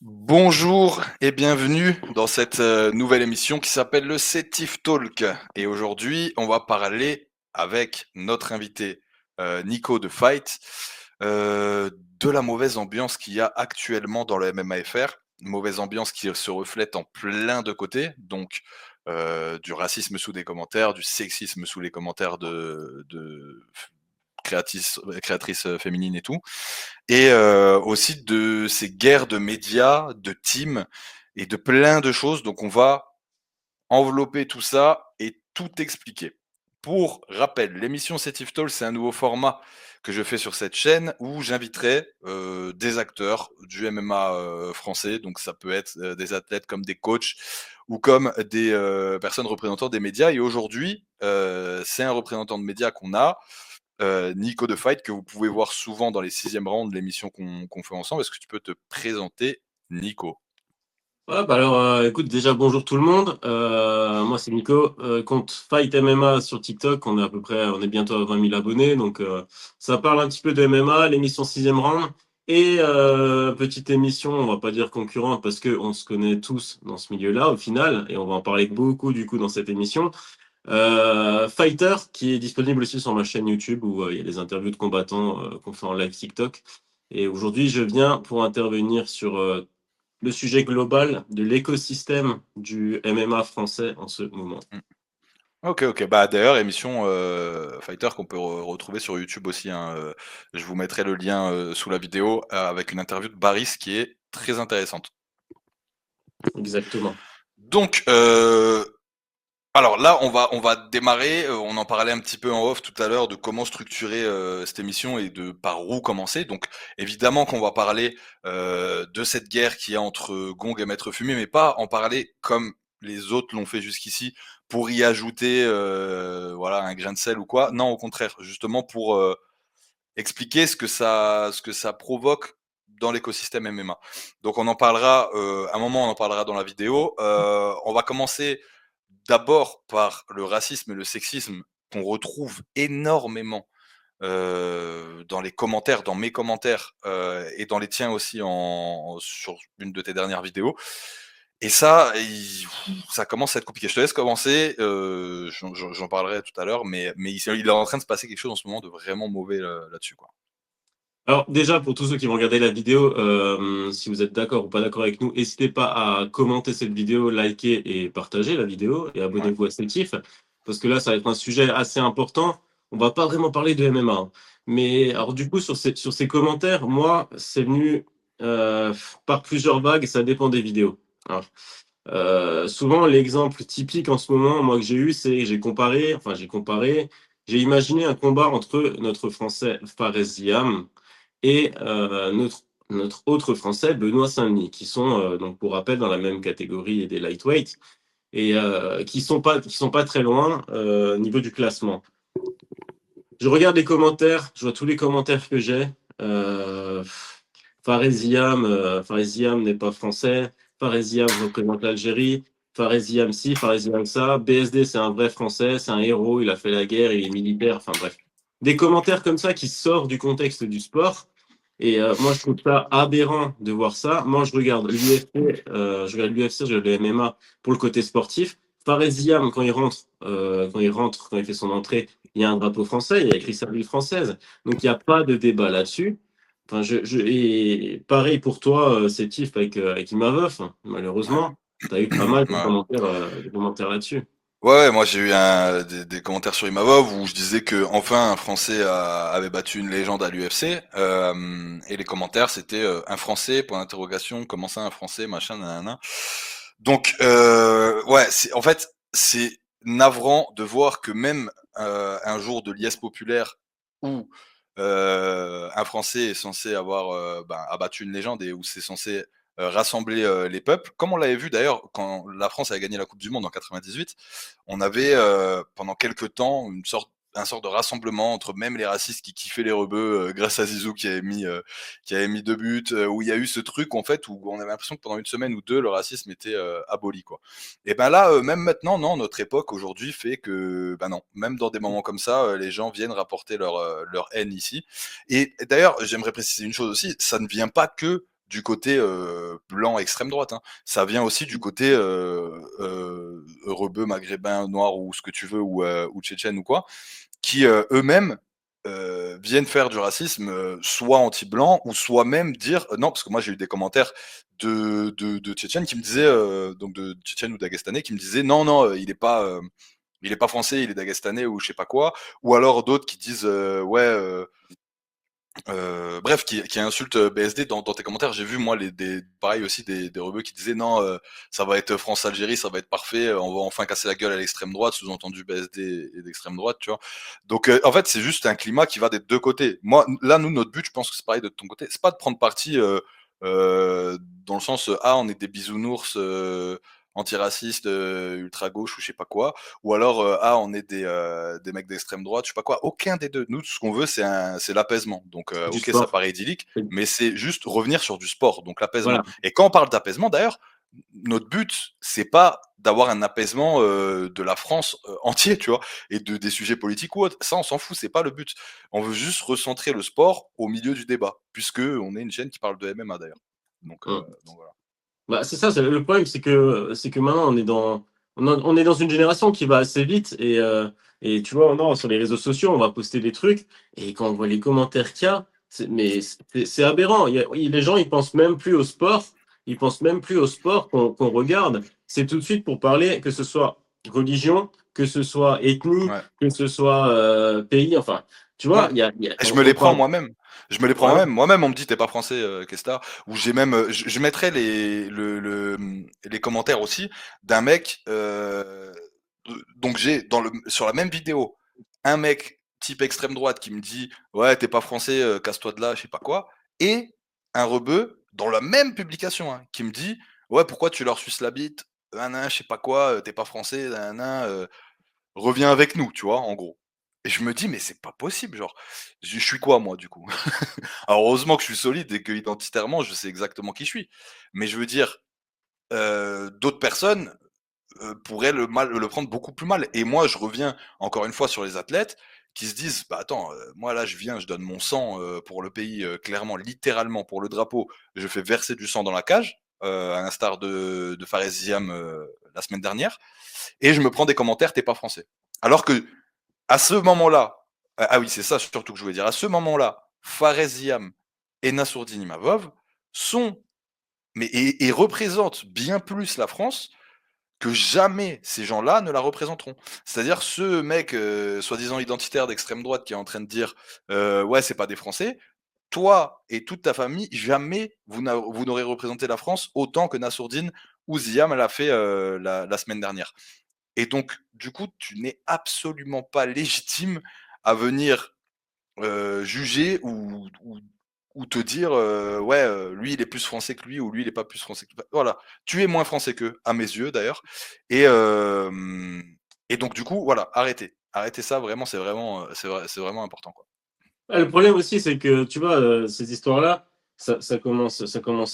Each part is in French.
Bonjour et bienvenue dans cette nouvelle émission qui s'appelle le Sétif Talk. Et aujourd'hui, on va parler avec notre invité Nico de Fight de la mauvaise ambiance qu'il y a actuellement dans le MMAFR. Une mauvaise ambiance qui se reflète en plein de côtés, donc du racisme sous des commentaires, du sexisme sous les commentaires de créatrices féminines et tout. Et aussi de ces guerres de médias, de teams et de plein de choses. Donc on va envelopper tout ça et tout expliquer. Pour rappel, l'émission Setif Talk, c'est un nouveau format que je fais sur cette chaîne où j'inviterai des acteurs du MMA français. Donc ça peut être des athlètes comme des coachs ou comme des personnes représentant des médias. Et aujourd'hui, c'est un représentant de médias qu'on a, Nico de Fight, que vous pouvez voir souvent dans les 6e rounds de l'émission qu'on fait ensemble. Est-ce que tu peux te présenter, Nico? Ouais, bah alors, écoute, déjà bonjour tout le monde. Moi c'est Nico, compte Fight MMA sur TikTok. On est bientôt à 20 000 abonnés, donc ça parle un petit peu de MMA, l'émission sixième round et petite émission, on va pas dire concurrente parce que on se connaît tous dans ce milieu-là au final, et on va en parler beaucoup du coup dans cette émission. Fighter qui est disponible aussi sur ma chaîne YouTube où il y a des interviews de combattants qu'on fait en live TikTok. Et aujourd'hui, je viens pour intervenir sur le sujet global de l'écosystème du MMA français en ce moment. Mmh. OK, OK. Bah, d'ailleurs, émission, Fighter qu'on peut retrouver sur YouTube aussi, hein, je vous mettrai le lien, sous la vidéo, avec une interview de Baris qui est très intéressante. Exactement. Donc, alors là, on va démarrer, on en parlait un petit peu en off tout à l'heure de comment structurer, cette émission et de par où commencer. Donc évidemment qu'on va parler, de cette guerre qu'il y a entre Gong et Maître Fumé, mais pas en parler comme les autres l'ont fait jusqu'ici pour y ajouter, voilà, un grain de sel ou quoi. Non, au contraire, justement pour, expliquer ce que ça provoque dans l'écosystème MMA. Donc on en parlera, un moment, on en parlera dans la vidéo. On va commencer d'abord par le racisme et le sexisme qu'on retrouve énormément dans les commentaires, dans mes commentaires et dans les tiens aussi sur une de tes dernières vidéos. Et ça, ça commence à être compliqué. Je te laisse commencer, j'en parlerai tout à l'heure, mais il est en train de se passer quelque chose en ce moment de vraiment mauvais là-dessus, quoi. Alors déjà, pour tous ceux qui vont regarder la vidéo, si vous êtes d'accord ou pas d'accord avec nous, n'hésitez pas à commenter cette vidéo, liker et partager la vidéo et Ouais. abonnez-vous à Sétif, parce que là, ça va être un sujet assez important. On va pas vraiment parler de MMA, hein. Mais alors du coup, sur ces commentaires, moi, c'est venu euh, par plusieurs vagues, ça dépend des vidéos. Alors, souvent, l'exemple typique en ce moment, moi, que j'ai eu, c'est j'ai imaginé un combat entre notre Français Fares Ziam et notre autre Français, Benoît Saint-Denis, qui sont, donc, pour rappel, dans la même catégorie des lightweight et qui sont pas très loin au niveau du classement. Je regarde les commentaires, je vois tous les commentaires que j'ai. Euh, Faresiam n'est pas français. Faresiam représente l'Algérie. Faresiam ci, Faresiam ça. BSD, c'est un vrai français, c'est un héros, il a fait la guerre, il est militaire. Enfin bref. Des commentaires comme ça qui sortent du contexte du sport. Et moi, je trouve ça aberrant de voir ça. Moi, je regarde le MMA pour le côté sportif. Faresiam, quand il fait son entrée, il y a un drapeau français, il y a écrit Salut française. Donc, il n'y a pas de débat là-dessus. Enfin, et pareil pour toi, Sétif, avec Imaveuf, hein. Ouais. Malheureusement, tu as eu pas mal Ouais. de commentaires là-dessus. Ouais, moi j'ai eu des commentaires sur Imavov où je disais que enfin un Français avait battu une légende à l'UFC, et les commentaires c'était un Français point d'interrogation, comment ça un Français machin nanana. Donc ouais, en fait c'est navrant de voir que même un jour de liesse populaire où un Français est censé avoir abattu une légende et où c'est censé rassembler les peuples, comme on l'avait vu d'ailleurs quand la France avait gagné la Coupe du Monde en 98. On avait pendant quelques temps un sort de rassemblement entre même les racistes qui kiffaient les rebeux grâce à Zizou qui avait mis 2 buts, où il y a eu ce truc en fait où on avait l'impression que pendant une semaine ou 2 le racisme était aboli, quoi. Et ben là, même maintenant, non, notre époque aujourd'hui fait que, ben non, même dans des moments comme ça, les gens viennent rapporter leur haine ici. Et d'ailleurs, j'aimerais préciser une chose aussi, ça ne vient pas que du côté blanc extrême droite. Hein. Ça vient aussi du côté rebeu, maghrébin, noir ou ce que tu veux, ou tchétchène ou quoi, qui eux-mêmes viennent faire du racisme, soit anti-blanc ou soit même dire non, parce que moi j'ai eu des commentaires de Tchétchènes qui me disaient, donc de Tchétchènes ou Dagestanais qui me disaient non, non, il est pas français, il est Dagestanais ou je sais pas quoi, ou alors d'autres qui disent ouais. Bref, qui insulte BSD dans tes commentaires. J'ai vu moi pareil aussi des rebeux qui disaient non, ça va être France-Algérie, ça va être parfait, on va enfin casser la gueule à l'extrême droite, sous-entendu BSD et d'extrême droite, tu vois. Donc en fait, c'est juste un climat qui va des deux côtés. Moi, là, nous, notre but, je pense que c'est pareil de ton côté, c'est pas de prendre parti dans le sens ah on est des bisounours antiracistes, ultra gauche ou je sais pas quoi, ou alors ah on est des mecs d'extrême droite, je sais pas quoi. Aucun des deux. Nous, tout ce qu'on veut, c'est l'apaisement. Donc du ok, ça sport. paraît idyllique, mais c'est juste revenir sur du sport, donc l'apaisement. Voilà. Et quand on parle d'apaisement, d'ailleurs, notre but, c'est pas d'avoir un apaisement de la France entier, tu vois, et des sujets politiques ou autres. Ça, on s'en fout, c'est pas le but. On veut juste recentrer le sport au milieu du débat, puisque on est une chaîne qui parle de MMA d'ailleurs. Donc voilà. Bah, c'est ça, le problème, c'est que maintenant, on est dans une génération qui va assez vite et tu vois, non, sur les réseaux sociaux, on va poster des trucs et quand on voit les commentaires qu'il y a, c'est aberrant. Les gens, ils pensent même plus au sport, ils pensent même plus au sport qu'on regarde. C'est tout de suite pour parler, que ce soit religion, que ce soit ethnie, Ouais. que ce soit pays, enfin, tu Ouais. vois, Et je me les on prends parle. moi-même. Je me les prends Voilà. moi-même. Moi-même, on me dit t'es pas français, Kestar. Ou j'ai même, je mettrais les commentaires aussi d'un mec. Donc j'ai sur la même vidéo un mec type extrême droite qui me dit ouais t'es pas français, casse-toi de là, je sais pas quoi, et un rebeu dans la même publication hein, qui me dit ouais pourquoi tu leur suces la bite, je sais pas quoi, t'es pas français, reviens avec nous, tu vois, en gros. Et je me dis, mais c'est pas possible, genre, je suis quoi moi du coup? Alors heureusement que je suis solide et que identitairement je sais exactement qui je suis. Mais je veux dire, d'autres personnes pourraient le prendre beaucoup plus mal. Et moi, je reviens encore une fois sur les athlètes qui se disent, bah attends, moi là je viens, je donne mon sang pour le pays, clairement, littéralement pour le drapeau, je fais verser du sang dans la cage, à l'instar de Fares Ziam la semaine dernière, et je me prends des commentaires, t'es pas français. Alors que à ce moment-là, ah oui, c'est ça surtout que je voulais dire. À ce moment-là, Fares Ziam et Nassourdine Imavov sont, et représentent bien plus la France que jamais ces gens-là ne la représenteront. C'est-à-dire ce mec soi-disant identitaire d'extrême droite qui est en train de dire ouais, c'est pas des Français. Toi et toute ta famille, jamais vous n'aurez représenté la France autant que Nassourdine ou Ziam l'a fait la semaine dernière. Et donc, du coup, tu n'es absolument pas légitime à venir juger ou te dire ouais, lui il est plus français que lui ou lui il est pas plus français que lui. Voilà, tu es moins français qu'eux, à mes yeux d'ailleurs. Et, et donc, du coup, voilà, arrêtez. Arrêtez ça, vraiment, c'est vraiment important. Quoi. Ah, le problème aussi, c'est que, tu vois, ces histoires-là, ça commence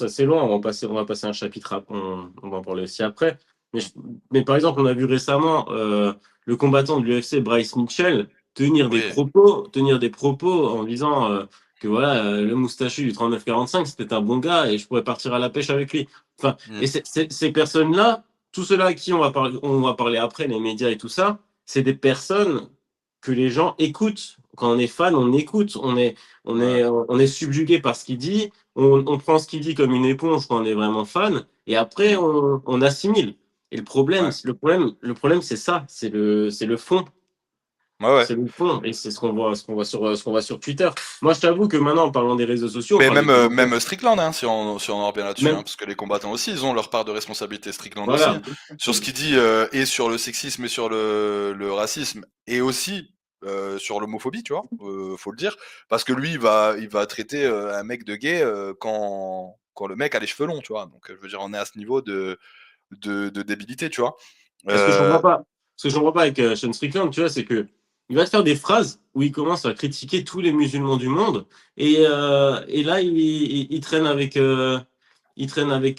assez loin. On va passer un chapitre, on va en parler aussi après. Mais, Mm. mais par exemple, on a vu récemment le combattant de l'UFC, Bryce Mitchell, Oui. tenir des propos en disant que voilà, le moustachu du 39-45, c'était un bon gars et je pourrais partir à la pêche avec lui. Enfin, Mm. et ces personnes-là, tous ceux-là à qui on va parler après, les médias et tout ça, c'est des personnes que les gens écoutent. Quand on est fan, on écoute, on Ouais. est, on est subjugué par ce qu'il dit, on prend ce qu'il dit comme une éponge quand on est vraiment fan, et après Mm. on assimile. Et Ouais. le problème, c'est ça, c'est le fond, Ouais, ouais. c'est le fond, et c'est ce qu'on voit sur Twitter. Moi, je t'avoue que maintenant, en parlant des réseaux sociaux, on Mais parle des même, commentaires, même Strickland, hein, si on en revient là-dessus, hein, même, parce que les combattants aussi, ils ont leur part de responsabilité. Strickland aussi, voilà. sur ce qu'il dit, et sur le sexisme et sur le racisme, et aussi sur l'homophobie, tu vois, faut le dire, parce que lui, il va traiter un mec de gay quand le mec a les cheveux longs, tu vois. Donc, je veux dire, on est à ce niveau de débilité, tu vois. Et ce que je comprends Euh, pas, ce que je comprends pas avec Sean Strickland, tu vois, c'est que il va te faire des phrases où il commence à critiquer tous les musulmans du monde, et là il traîne avec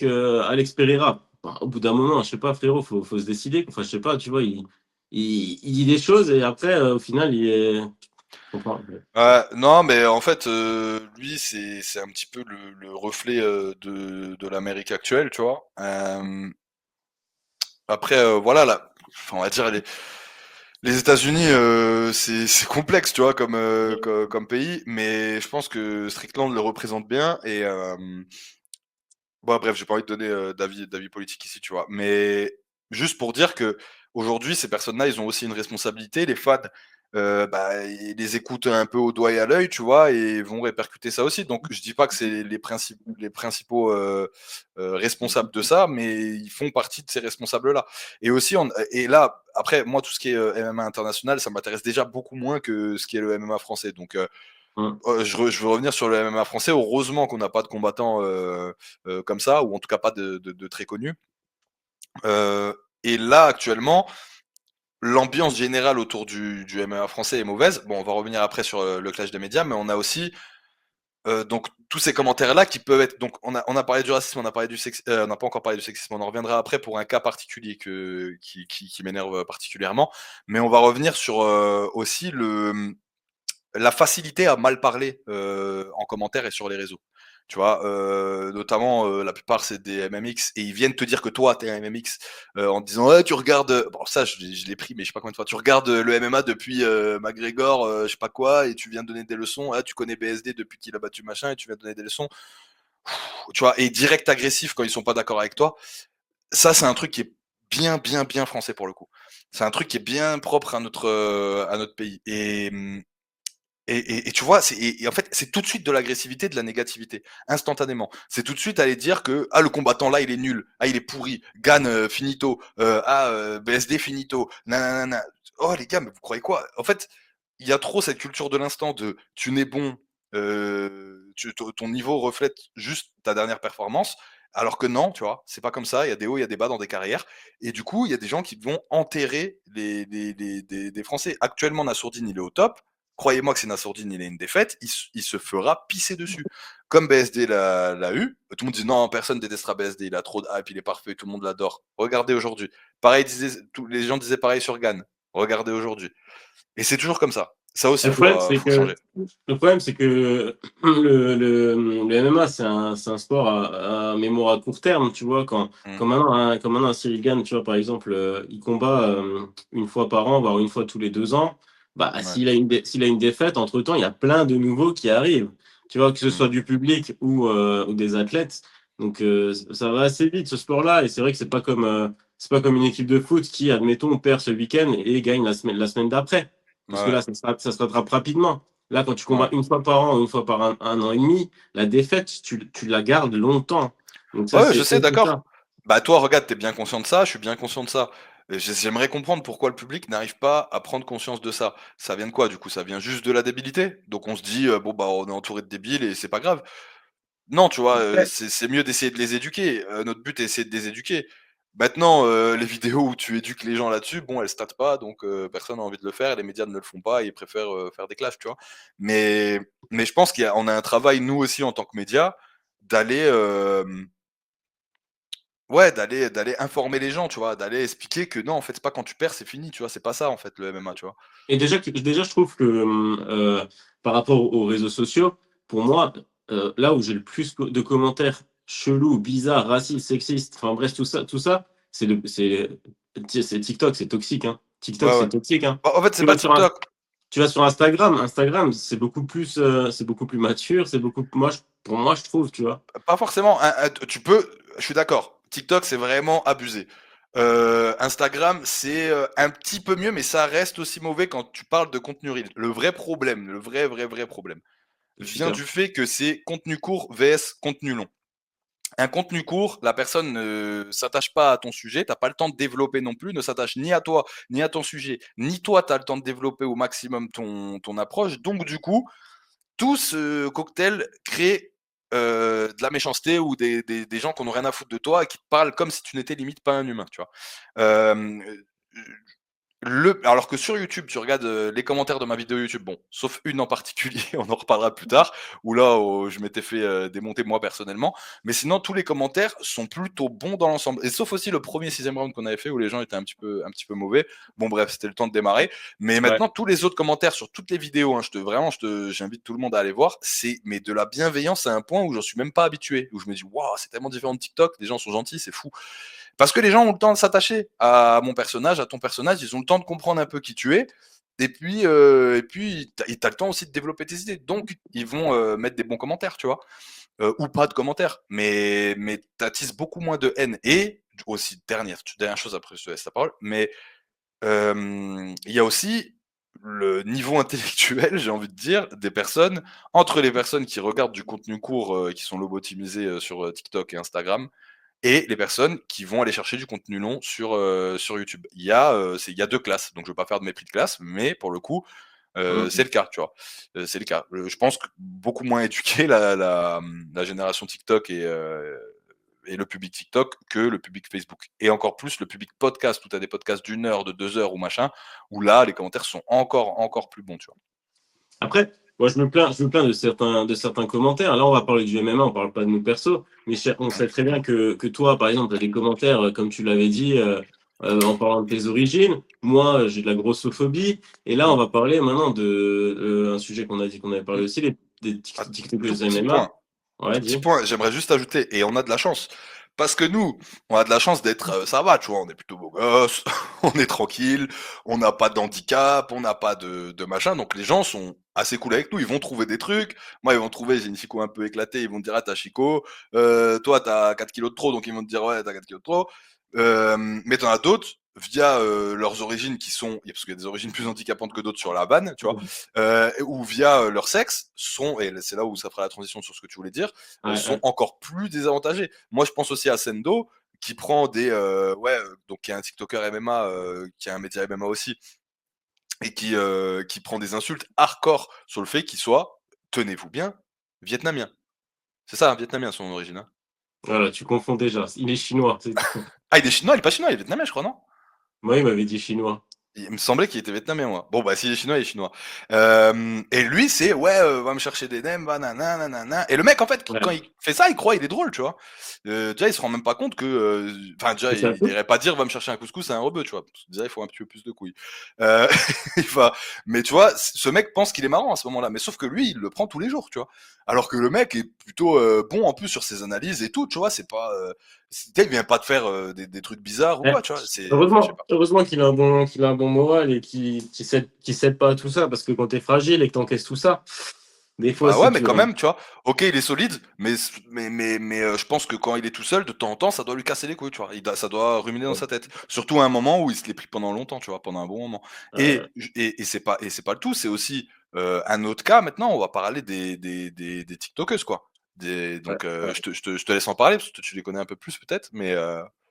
Alex Pereira. Bon, au bout d'un moment, je sais pas, frérot, faut se décider. Enfin, je sais pas, tu vois, il dit des choses et après, au final, Je comprends. Ouais. Ouais, non, mais en fait, lui, c'est un petit peu le reflet, de l'Amérique actuelle, tu vois? Après, voilà, là, enfin, on va dire les États-Unis, c'est complexe, tu vois, comme, comme pays, mais je pense que Strickland le représente bien et bon, bref, j'ai pas envie de donner, d'avis politique ici, tu vois? Mais juste pour dire que aujourd'hui, ces personnes-là, ils ont aussi une responsabilité. Les fans, bah, ils les écoutent un peu au doigt et à l'œil, tu vois? Et vont répercuter ça aussi. Donc je dis pas que c'est les principaux, responsables de ça, mais ils font partie de ces responsables-là. Et aussi et là, après, moi, tout ce qui est, MMA international, ça m'intéresse déjà beaucoup moins que ce qui est le MMA français. Donc Hum, je veux revenir sur le MMA français. Heureusement qu'on n'a pas de combattants comme ça, ou en tout cas pas de très connus. Et là, actuellement, l'ambiance générale autour du MMA français est mauvaise. Bon, on va revenir après sur le clash des médias, mais on a aussi donc tous ces commentaires-là qui peuvent être. Donc on a parlé du racisme, on a parlé du sexisme, on n'a pas encore parlé du sexisme, on en reviendra après pour un cas particulier qui m'énerve particulièrement. Mais on va revenir sur aussi la facilité à mal parler en commentaire et sur les réseaux. Tu vois, notamment, la plupart c'est des MMX et ils viennent te dire que toi t'es un MMX en te disant ouais tu regardes. Bon ça je l'ai pris mais je sais pas combien de fois. Tu regardes le MMA depuis McGregor, je sais pas quoi et tu viens donner des leçons. Ah tu connais BSD depuis qu'il a battu machin et tu viens donner des leçons. Tu vois, et direct agressif quand ils sont pas d'accord avec toi. Ça c'est un truc qui est bien français pour le coup. C'est un truc qui est bien propre à notre pays et tu vois, et en fait, c'est tout de suite de l'agressivité, de la négativité, instantanément. C'est tout de suite aller dire que ah le combattant là il est nul, ah il est pourri, Gann finito, BSD finito, nanana. Oh les gars, mais vous croyez quoi? En fait, il y a trop cette culture de l'instant de tu n'es bon, ton niveau reflète juste ta dernière performance, alors que non, tu vois, c'est pas comme ça. Il y a des hauts, il y a des bas dans des carrières, et du coup, il y a des gens qui vont enterrer des Français. Actuellement, Nassourdine, il est au top. Croyez-moi que c'est Nassourdine, il a une défaite, il se fera pisser dessus. Comme BSD l'a eu, tout le monde dit non, personne détestera BSD, il a trop de hype, il est parfait, tout le monde l'adore. Regardez aujourd'hui. Pareil, les gens disaient pareil sur Gann. Regardez aujourd'hui. Et c'est toujours comme ça. Ça aussi, Le problème, c'est faut que changer. le problème, c'est que le MMA, c'est un sport à mémoire à court terme, tu vois. Mmh. Quand maintenant un Cyril Gane, tu vois, par exemple, il combat une fois par an, voire une fois tous les 2 ans, bah, Ouais. s'il a une défaite, entre-temps, il y a plein de nouveaux qui arrivent, tu vois, que ce Mmh. soit du public ou des athlètes. Donc, ça va assez vite, ce sport-là. Et c'est vrai que c'est pas comme une équipe de foot qui, admettons, perd ce week-end et gagne la semaine d'après. Parce que Ouais, là, ça se rattrape rapidement. Là, quand tu combats ouais. une fois par an, une fois par un an et demi, la défaite, tu la gardes longtemps. Donc ça, Ouais, ouais, je sais, c'est d'accord. ça. Bah, toi, regarde, tu es bien conscient de ça, je suis bien conscient de ça. J'aimerais comprendre pourquoi le public n'arrive pas à prendre conscience de ça. Ça vient de quoi, du coup? Ça vient juste de la débilité? Donc on se dit, «Bon, bah, on est entouré de débiles et c'est pas grave». Non, tu vois, Ouais. c'est mieux d'essayer de les éduquer. Notre but est d'essayer de les éduquer. Maintenant, les vidéos où tu éduques les gens là-dessus, bon, elles statent pas, donc personne n'a envie de le faire, les médias ne le font pas, ils préfèrent, faire des clashs, tu vois? Mais je pense qu'on a un travail, nous aussi, en tant que médias, d'aller, ouais, d'aller informer les gens, tu vois? D'aller expliquer que non, en fait, c'est pas quand tu perds, c'est fini, tu vois? C'est pas ça, en fait, le MMA, tu vois? Et déjà, je trouve que par rapport aux réseaux sociaux, pour moi, là où j'ai le plus de commentaires chelous, bizarres, racistes, sexistes, enfin bref, tout ça, c'est TikTok, c'est toxique, hein. TikTok, Ouais, c'est ouais. toxique, hein. En fait, c'est Tu pas vas sur, TikTok. Tu vas sur Instagram. Instagram, c'est beaucoup plus mature, pour moi, je trouve, tu vois. Pas forcément, tu peux je suis d'accord. TikTok, c'est vraiment abusé. Instagram, c'est, un petit peu mieux, mais ça reste aussi mauvais quand tu parles de contenu reel. Le vrai problème, le vrai problème, C'est vient Twitter. du fait que c'est contenu court vs contenu long. Un contenu court, la personne ne s'attache pas à ton sujet, tu as pas le temps de développer non plus, ne s'attache ni à toi, ni à ton sujet, ni toi tu as le temps de développer au maximum ton approche. Donc du coup, tout ce cocktail crée, de la méchanceté ou des gens qui en ont rien à foutre de toi et qui te parlent comme si tu n'étais limite pas un humain, tu vois? Hem, Alors que sur YouTube, tu regardes les commentaires de ma vidéo YouTube, bon, sauf une en particulier, on en reparlera plus tard, où là, je m'étais fait démonter moi personnellement. Mais sinon, tous les commentaires sont plutôt bons dans l'ensemble. Et sauf aussi le premier 6e round qu'on avait fait, où les gens étaient un petit peu mauvais. Bon, bref, c'était le temps de démarrer. Mais Ouais. maintenant, tous les autres commentaires sur toutes les vidéos, hein, j'invite tout le monde à aller voir. C'est mais de la bienveillance à un point où j'en suis même pas habitué, où je me dis, waouh, c'est tellement différent de TikTok. Les gens sont gentils, c'est fou. Parce que les gens ont le temps de s'attacher à mon personnage, à ton personnage, ils ont le temps de comprendre un peu qui tu es. Et puis t'as le temps aussi de développer tes idées. Donc, ils vont mettre des bons commentaires, tu vois, ou pas de commentaires. Mais t'attises beaucoup moins de haine. Et aussi, dernière chose, après je te laisse la parole, mais il y a aussi le niveau intellectuel, j'ai envie de dire, des personnes, entre les personnes qui regardent du contenu court, qui sont lobotomisées sur TikTok et Instagram, et les personnes qui vont aller chercher du contenu long sur YouTube. Il y a 2 classes, donc je ne veux pas faire de mépris de classe, mais pour le coup, c'est Mhm. le cas, tu vois? C'est le cas. Je pense que beaucoup moins éduqué la génération TikTok et le public TikTok que le public Facebook, et encore plus le public podcast où tu as des podcasts d'1 heure, de 2 heures ou machin, où là, les commentaires sont encore plus bons, tu vois? Après, moi, je me plains de certains commentaires. Là, on va parler du MMA, on parle pas de nous perso, mais on Mmh. sait très bien que toi, par exemple, tu as des commentaires, comme tu l'avais dit, en parlant de tes origines. Moi, j'ai de la grossophobie. Et là, on Mmh. va parler maintenant de un sujet qu'on a dit qu'on avait parlé Mmh. aussi, des Ah, tout TikTokers petit MMA. point. Ouais, Tout petit dis. point, j'aimerais juste ajouter, et on a de la chance. Parce que nous, on a de la chance d'être, ça va, tu vois, on est plutôt beau gosse, on est tranquille, on n'a pas d'handicap, on n'a pas de machin, donc les gens sont assez cool avec nous, ils vont trouver des trucs. Moi, ils vont trouver, j'ai une chico un peu éclatée, ils vont te dire, ah, t'as chico, toi, t'as 4 kilos de trop, donc ils vont te dire, ouais, t'as 4 kilos de trop. Mais t'en as d'autres, via leurs origines qui sont, parce qu'il y a des origines plus handicapantes que d'autres sur la vanne, tu vois, ou via leur sexe, et c'est là où ça fera la transition sur ce que tu voulais dire, Ouais, sont ouais. encore plus désavantagés. Moi, je pense aussi à Sendo, qui prend donc qui est un TikToker MMA, qui a un média MMA aussi, et qui prend des insultes hardcore sur le fait qu'il soit, tenez-vous bien, vietnamien. C'est ça, un vietnamien son origine, hein. Voilà, tu confonds déjà. Il est chinois, c'est tout. Ah, il est chinois, il est pas chinois, il est vietnamien, je crois, non? Moi, il m'avait dit chinois. Il me semblait qu'il était vietnamien, moi. Bon, bah, s'il est chinois, il est chinois. Et lui, c'est, ouais, va me chercher des nems, va, nanana. Et le mec, en fait, quand Ouais. il fait ça, il croit, il est drôle, tu vois. Déjà, il se rend même pas compte que, enfin, déjà, Et ça il coupe. irait pas dire, va me chercher un couscous à un rebeu, tu vois. Parce que déjà, il faut un petit peu plus de couilles. Euh, il va, mais tu vois, ce mec pense qu'il est marrant à ce moment-là. Mais sauf que lui, il le prend tous les jours, tu vois. Alors que le mec est plutôt bon en plus sur ses analyses et tout, tu vois. C'est pas, il vient pas de faire des trucs bizarres ou Ouais. quoi, tu vois. Enfin, je sais pas. Heureusement qu'il a un bon moral et qu'il cède pas à tout ça, parce que quand t'es fragile et que t'encaisses tout ça, des fois Bah c'est ouais, mais dur, quand hein. même, tu vois. Ok, il est solide, mais je pense que quand il est tout seul, de temps en temps, ça doit lui casser les couilles, tu vois. Ça doit ruminer dans sa tête. Surtout à un moment où il se l'est pris pendant longtemps, tu vois, pendant un bon moment. Euh, Et c'est pas le tout, c'est aussi un autre cas. Maintenant, on va parler des TikTokers, quoi. ouais, Donc, ouais. je te laisse en parler parce que tu les connais un peu plus peut-être, mais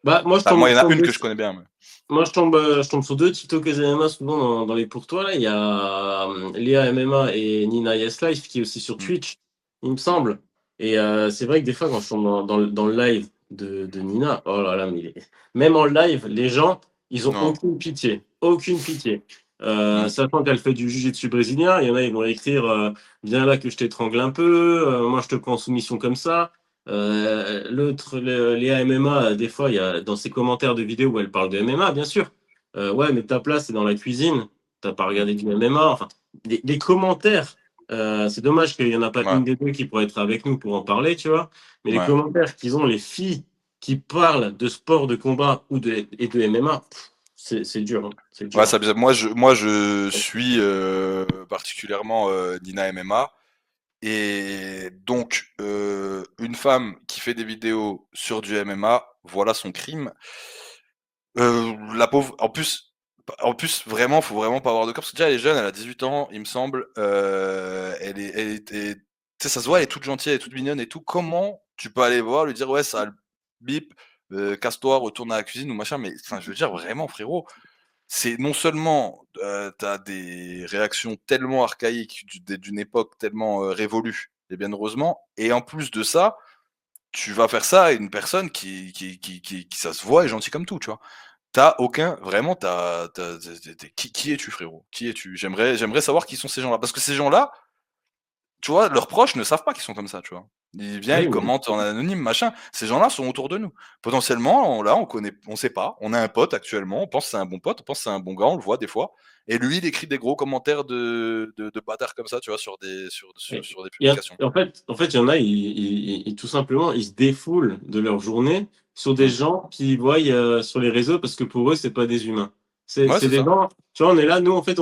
Bah, moi, enfin, moi, il y en a une que je connais bien. je tombe sur deux TikTokers MMA souvent dans les pourtours. Là. Il y a Léa MMA et Nina Yes Life qui est aussi sur Mm, Twitch, il me mm, semble. Et c'est vrai que des fois, quand je tombe dans le live de Nina, oh là là, même en live, les gens, ils ont non. aucune pitié. Aucune pitié. Mm, Sachant qu'elle fait du jiu-jitsu brésilien, il y en a, ils vont écrire viens là que je t'étrangle un peu, moi je te prends en soumission comme ça. L'autre, les MMA, des fois, il y a dans ses commentaires de vidéos où elle parle de MMA, bien sûr. Ouais, mais ta place, c'est dans la cuisine. T'as pas mm, regardé du MMA. Enfin, les commentaires, c'est dommage qu'il n'y en a pas ouais, une des deux qui pourrait être avec nous pour en parler, tu vois. Mais les ouais. commentaires qu'ils ont, les filles qui parlent de sport de combat et de MMA, c'est dur, hein. C'est Ouais, dur. ça, moi, je suis particulièrement Dina MMA. Et donc, une femme qui fait des vidéos sur du MMA, voilà son crime. La pauvre, vraiment, faut vraiment pas avoir de cœur, parce que déjà, elle est jeune, elle a 18 ans, il me semble. Elle était, tu sais, ça se voit, elle est toute gentille, elle est toute mignonne et tout. Comment tu peux aller voir, lui dire, ouais, ça a le bip, casse-toi, retourne à la cuisine ou machin, mais enfin, je veux dire, vraiment, frérot, c'est non seulement, tu as des réactions tellement archaïques d'une époque tellement, révolue et bien heureusement, et en plus de ça, tu vas faire ça à une personne qui ça se voit est gentil comme tout, tu vois? T'as aucun vraiment, qui es-tu frérot? Qui es-tu? J'aimerais savoir qui sont ces gens-là. Parce que ces gens-là, tu vois, leurs proches ne savent pas qu'ils sont comme ça, tu vois? Ils viennent, Oui, ils mais commentent en anonyme, machin. Ces gens-là sont autour de nous. Potentiellement, on connaît, on sait pas. On a un pote actuellement, on pense que c'est un bon pote, on pense que c'est un bon gars, on le voit des fois. Et lui, il écrit des gros commentaires de bâtards comme ça, tu vois, sur des publications. en fait, il y en a, tout simplement, ils se défoulent de leur journée sur des Mmh. gens qu'ils voient sur les réseaux parce que pour eux, c'est pas des humains. Ouais, C'est c'est des ça. gens, tu vois, on est là, nous, en fait,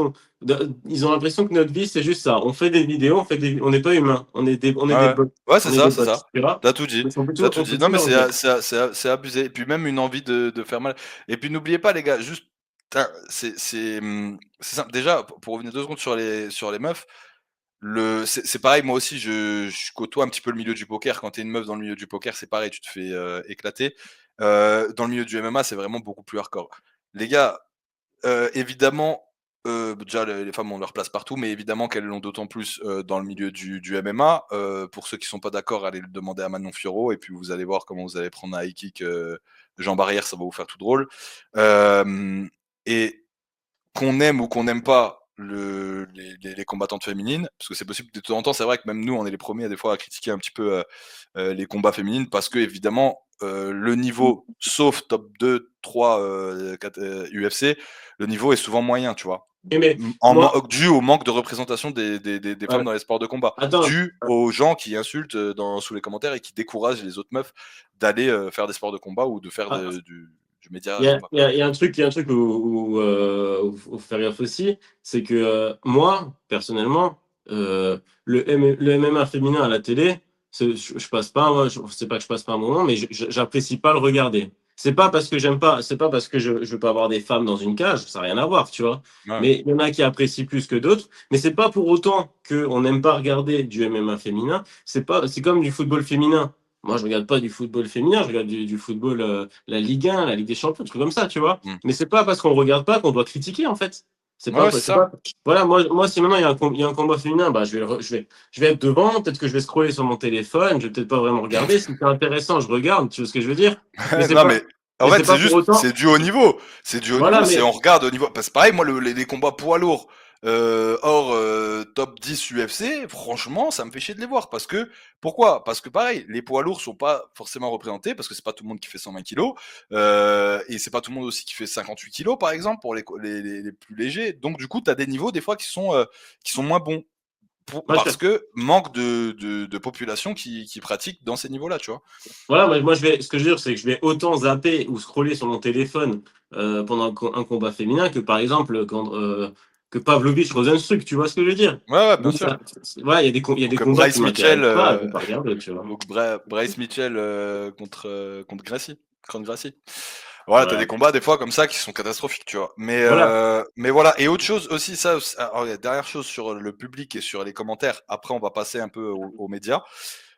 ils ont l'impression que notre vie, c'est juste ça. On fait des vidéos, on n'est pas humains, on est Ouais, des ouais. bots, Ouais, c'est on est ça, des c'est bots, ça. tu vois. Tu tout dit, Donc, tu tout on peut dit. Non, tout mais leur dire. c'est abusé et puis même une envie de faire mal et puis n'oubliez pas les gars, juste tin c'est simple. Déjà, pour revenir 2 secondes sur les meufs, c'est pareil, moi aussi je côtoie un petit peu le milieu du poker. Quand tu es une meuf dans le milieu du poker, c'est pareil, tu te fais, éclater. Dans le milieu du MMA, c'est vraiment beaucoup plus hardcore. Les gars, évidemment, déjà les femmes ont leur place partout, mais évidemment qu'elles l'ont d'autant plus, dans le milieu du MMA. Pour ceux qui sont pas d'accord, allez le demander à Manon Fiorot et puis vous allez voir comment vous allez prendre un high kick, Jean Barrière, ça va vous faire tout drôle. Hem et qu'on aime ou qu'on n'aime pas les combattantes féminines, parce que c'est possible de temps en temps, c'est vrai que même nous, on est les premiers à des fois à critiquer un petit peu, les combats féminines parce qu'évidemment, le niveau, sauf top 2-3 UFC, le niveau est souvent moyen, tu vois? Mais En man moi, dû au manque de représentation des femmes ouais. dans les sports de combat, Attends, dû aux gens qui insultent, sous les commentaires et qui découragent les autres meufs d'aller, faire des sports de combat ou de faire du média combat. Il y a un truc où faut faire gaffe aussi, c'est que moi, personnellement, le MMA féminin à la télé, je passe pas, moi, c'est pas que je passe pas un moment, mais j'apprécie pas le regarder. C'est pas parce que j'aime pas, c'est pas parce que je veux pas avoir des femmes dans une cage, ça n'a rien à voir, tu vois. Ouais. Mais il y en a qui apprécient plus que d'autres, mais c'est pas pour autant qu'on n'aime pas regarder du MMA féminin. C'est comme du football féminin. Moi, je regarde pas du football féminin, je regarde du football, la Ligue 1, la Ligue des Champions, des trucs comme ça, tu vois. Mmh. Mais c'est pas parce qu'on regarde pas qu'on doit critiquer, en fait. Ouais, ouais, c'est C'est ça. pas. Voilà, moi, si maintenant il y a un combat féminin, bah, je vais être devant, peut-être que je vais scroller sur mon téléphone, je vais peut-être pas vraiment regarder. Si c'est intéressant, je regarde, tu vois ce que je veux dire. Mais c'est Non, pas, mais en mais c'est fait, c'est pas pour juste, autant. c'est dû au niveau. C'est dû au Voilà, niveau, c'est mais on regarde au niveau parce que pareil, moi, les combats poids lourds, hors, top 10 UFC, franchement, ça me fait chier de les voir parce que pourquoi? Parce que pareil, les poids lourds sont pas forcément représentés parce que c'est pas tout le monde qui fait 120 kilogrammes, et c'est pas tout le monde aussi qui fait 58 kilogrammes, par exemple, pour les plus légers. Donc du coup, tu as des niveaux, des fois, qui sont moins bons moi, parce que manque de population qui pratique dans ces niveaux-là, tu vois? voilà, ce que je veux dire, c'est que je vais autant zapper ou scroller sur mon téléphone pendant un combat féminin que par exemple que Pavlovich Rozenstruik, tu vois ce que je veux dire? Ouais, ouais, bien Donc sûr. voilà, il y a Ou des que combats qui Bryce Mitchell, m'intéressent pas, je vais pas regarder, tu vois. Bryce Mitchell contre Gracie. Contre Gracie. Voilà, t'as des Ouais. combats des fois comme ça qui sont catastrophiques, tu vois. Voilà. Mais voilà. Et autre chose aussi, ça, alors, il y a dernière chose sur le public et sur les commentaires. Après, on va passer un peu aux médias.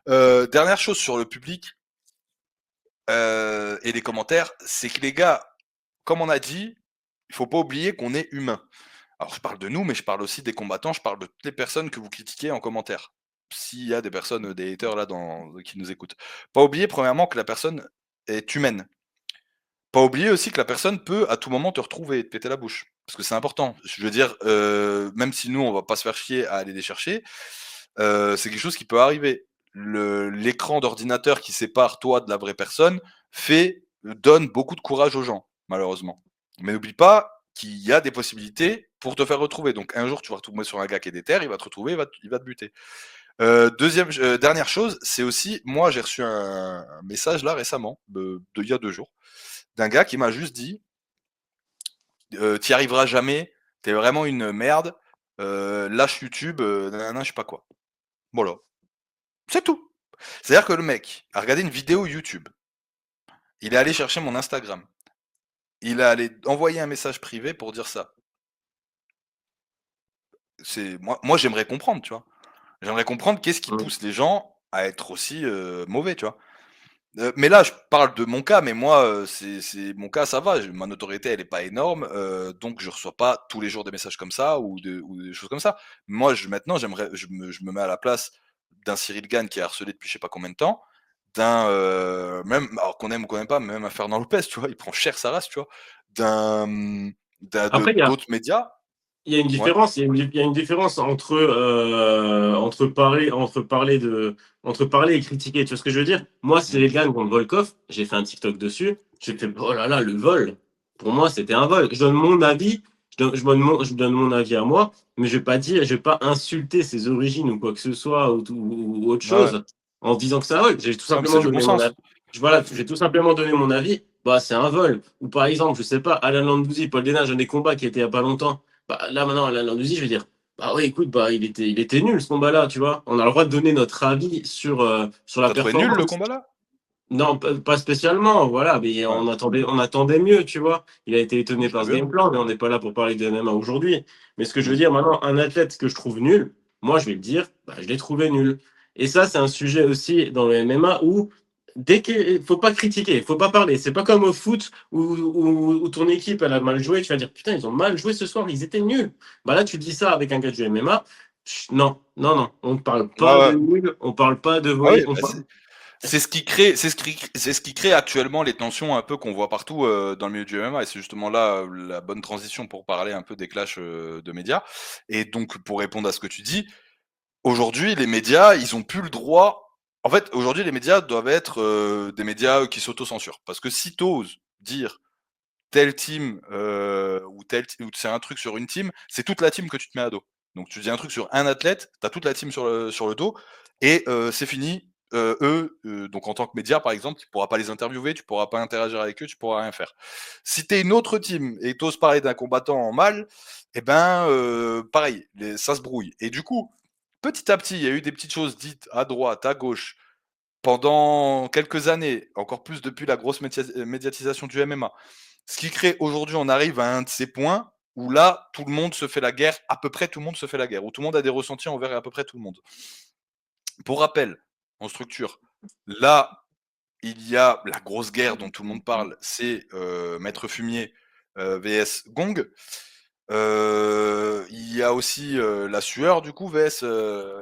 Dernière chose sur le public et les commentaires, c'est que les gars, comme on a dit, il faut pas oublier qu'on est humain. Alors je parle de nous, mais je parle aussi des combattants, je parle de toutes les personnes que vous critiquez en commentaire. S'il y a des personnes, des haters là qui nous écoutent. Pas oublier premièrement que la personne est humaine. Pas oublier aussi que la personne peut à tout moment te retrouver et te péter la bouche. Parce que c'est important. Je veux dire, même si nous on va pas se faire chier à aller les chercher, c'est quelque chose qui peut arriver. L'écran d'ordinateur qui sépare toi de la vraie personne donne beaucoup de courage aux gens, malheureusement. Mais n'oublie pas qu'il y a des possibilités pour te faire retrouver. Donc un jour, tu vas retomber sur un gars qui est déter, il va te retrouver, il va te buter. Dernière chose, c'est aussi, moi j'ai reçu un message là récemment, il y a 2 jours, d'un gars qui m'a juste dit t'y arriveras jamais, t'es vraiment une merde, lâche YouTube, nanana, je sais pas quoi. Voilà, c'est tout. C'est-à-dire que le mec a regardé une vidéo YouTube, il est allé chercher mon Instagram, il est allé envoyer un message privé pour dire ça. Moi j'aimerais comprendre, tu vois? J'aimerais comprendre qu'est-ce qui Mm. pousse les gens à être aussi, mauvais, tu vois? Mais là, je parle de mon cas, mais moi, c'est mon cas, ça va, ma notoriété, elle est pas énorme, donc je reçois pas tous les jours des messages comme ça ou des choses comme ça. Moi, maintenant, je me mets à la place d'un Cyril Gane qui est harcelé depuis je sais pas combien de temps, même alors qu'on aime ou qu'on n'aime pas, même un Fernand Lopez, tu vois? Il prend cher sa race, tu vois? D'un, de Après, d'autres médias. il y a une Ouais. différence, il y a une différence entre parler et critiquer. Tu vois ce que je veux dire? Moi, c'est Mmh. les gars contre Volkov, j'ai fait un TikTok dessus. J'ai fait, oh là là, le vol. Pour moi, c'était un vol. Je donne mon avis, je donne mon avis à moi, mais je vais pas insulter ses origines ou quoi que ce soit ou autre Ouais, ouais. chose en disant que c'est un vol. J'ai tout Non, mais c'est simplement du bon donné mon avis. sens. Voilà, j'ai tout simplement donné mon avis. Bah, c'est un vol. Ou par exemple, je sais pas, Alan Landouzi, Paul Dénage, un des combats qui était il y a pas longtemps. Bah, là, maintenant, Alan Landouzi, je vais dire, bah oui, écoute, bah, il était nul ce combat-là, tu vois. On a le droit de donner notre avis sur la Tu trouvé nul le performance. combat là? Non, pas spécialement, voilà, mais Ouais. on attendait mieux, tu vois. Il a été étonné Je par l'ai ce vu, game hein. plan, mais on n'est pas là pour parler de MMA aujourd'hui. Mais ce que je veux Mmh. dire maintenant, un athlète que je trouve nul, moi je vais le dire, bah, je l'ai trouvé nul. Et ça, c'est un sujet aussi dans le MMA où dès qu'il faut pas critiquer, il faut pas parler. C'est pas comme au foot où ton équipe elle a mal joué, tu vas dire putain, ils ont mal joué ce soir, ils étaient nuls. Bah là, tu dis ça avec un gars du MMA. Non, non, non, on ne parle Ouais, pas de ouais. nul, on parle pas de Ah oui, voler, on bah, parle. c'est ce qui crée actuellement les tensions un peu qu'on voit partout, dans le milieu du MMA et c'est justement là, la bonne transition pour parler un peu des clashs, de médias et donc pour répondre à ce que tu dis, aujourd'hui les médias, ils ont plus le droit en fait, aujourd'hui les médias doivent être, des médias qui s'autocensurent. Parce que si tu oses dire telle team, ou c'est un truc sur une team, c'est toute la team que tu te mets à dos. Donc tu dis un truc sur un athlète, tu as toute la team sur le dos et c'est fini. Donc en tant que média, par exemple, tu pourras pas les interviewer, tu pourras pas interagir avec eux, tu pourras rien faire. Si tu es une autre team et tu oses parler d'un combattant en mal, et ben, pareil, ça se brouille. Et du coup, petit à petit, il y a eu des petites choses dites à droite, à gauche, pendant quelques années, encore plus depuis la grosse médiatisation du MMA. Ce qui crée aujourd'hui, on arrive à un de ces points où là, tout le monde se fait la guerre, à peu près tout le monde se fait la guerre, où tout le monde a des ressentis envers à peu près tout le monde. Pour rappel, en structure, là, il y a la grosse guerre dont tout le monde parle, c'est Maître Fumier vs Gong. Il y a aussi la sueur du coup vs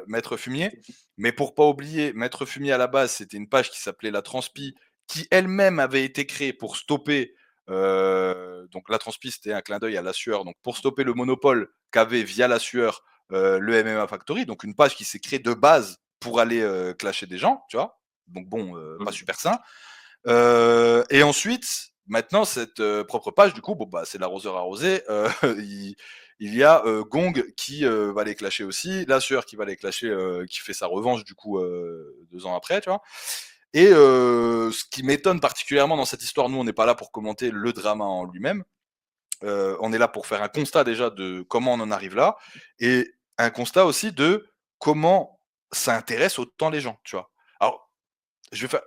Maître Fumier. Mais pour pas oublier, Maître Fumier à la base, c'était une page qui s'appelait La Transpi, qui elle-même avait été créée pour stopper. Donc la Transpi, c'était un clin d'œil à la sueur. Donc pour stopper le monopole qu'avait via la sueur le MMA Factory. Donc une page qui s'est créée de base pour aller clasher des gens, tu vois. Donc bon, pas super sain. Et ensuite, maintenant, cette propre page, du coup, bon, bah, c'est l'arroseur arrosé. Il y a Gong qui va les clasher aussi, la sueur qui va les clasher, qui fait sa revanche, du coup, 2 ans après, tu vois. Et ce qui m'étonne particulièrement dans cette histoire, nous, on n'est pas là pour commenter le drama en lui-même. On est là pour faire un constat déjà de comment on en arrive là, et un constat aussi de comment ça intéresse autant les gens, tu vois. Alors,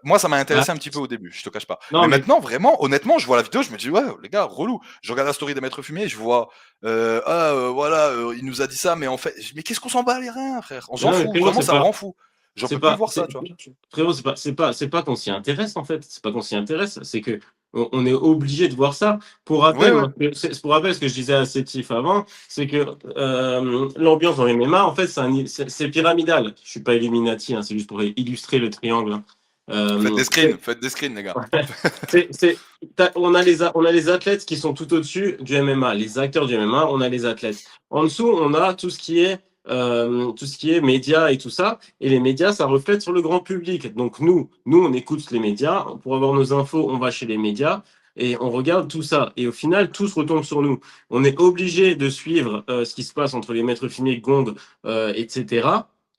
moi, ça m'a Ah, intéressé un petit peu au début, je te cache pas. non, Mais mais maintenant, vraiment, honnêtement, je vois la vidéo, je me dis: «Ouais, les gars, relou». Je regarde la story des Maîtres Fumier, je vois, voilà, il nous a dit ça, mais en fait mais qu'est-ce qu'on s'en bat les reins, frère? On s'en non, mais fout, frérot, vraiment, ça me rend fou. J'en peux plus voir ça, tu vois? frérot, c'est pas qu'on s'y intéresse en fait. C'est pas qu'on s'y intéresse, c'est que on est obligé de voir ça. Pour Ouais, rappel, ouais, pour rappel, ce que je disais à Sétif avant, c'est que l'ambiance dans les MMA, en fait, c'est pyramidal. Je suis pas Illuminati, hein, c'est juste pour illustrer le triangle, hein. Euh, faites des screens, les gars. on a les athlètes qui sont tout au-dessus du MMA, les acteurs du MMA, on a les athlètes. En dessous, on a tout ce qui est médias et tout ça. Et les médias, ça reflète sur le grand public. Donc nous, on écoute les médias. Pour avoir nos infos, on va chez les médias et on regarde tout ça. Et au final, tout se retombe sur nous. On est obligé de suivre ce qui se passe entre les maîtres fumiers, Gond, etc.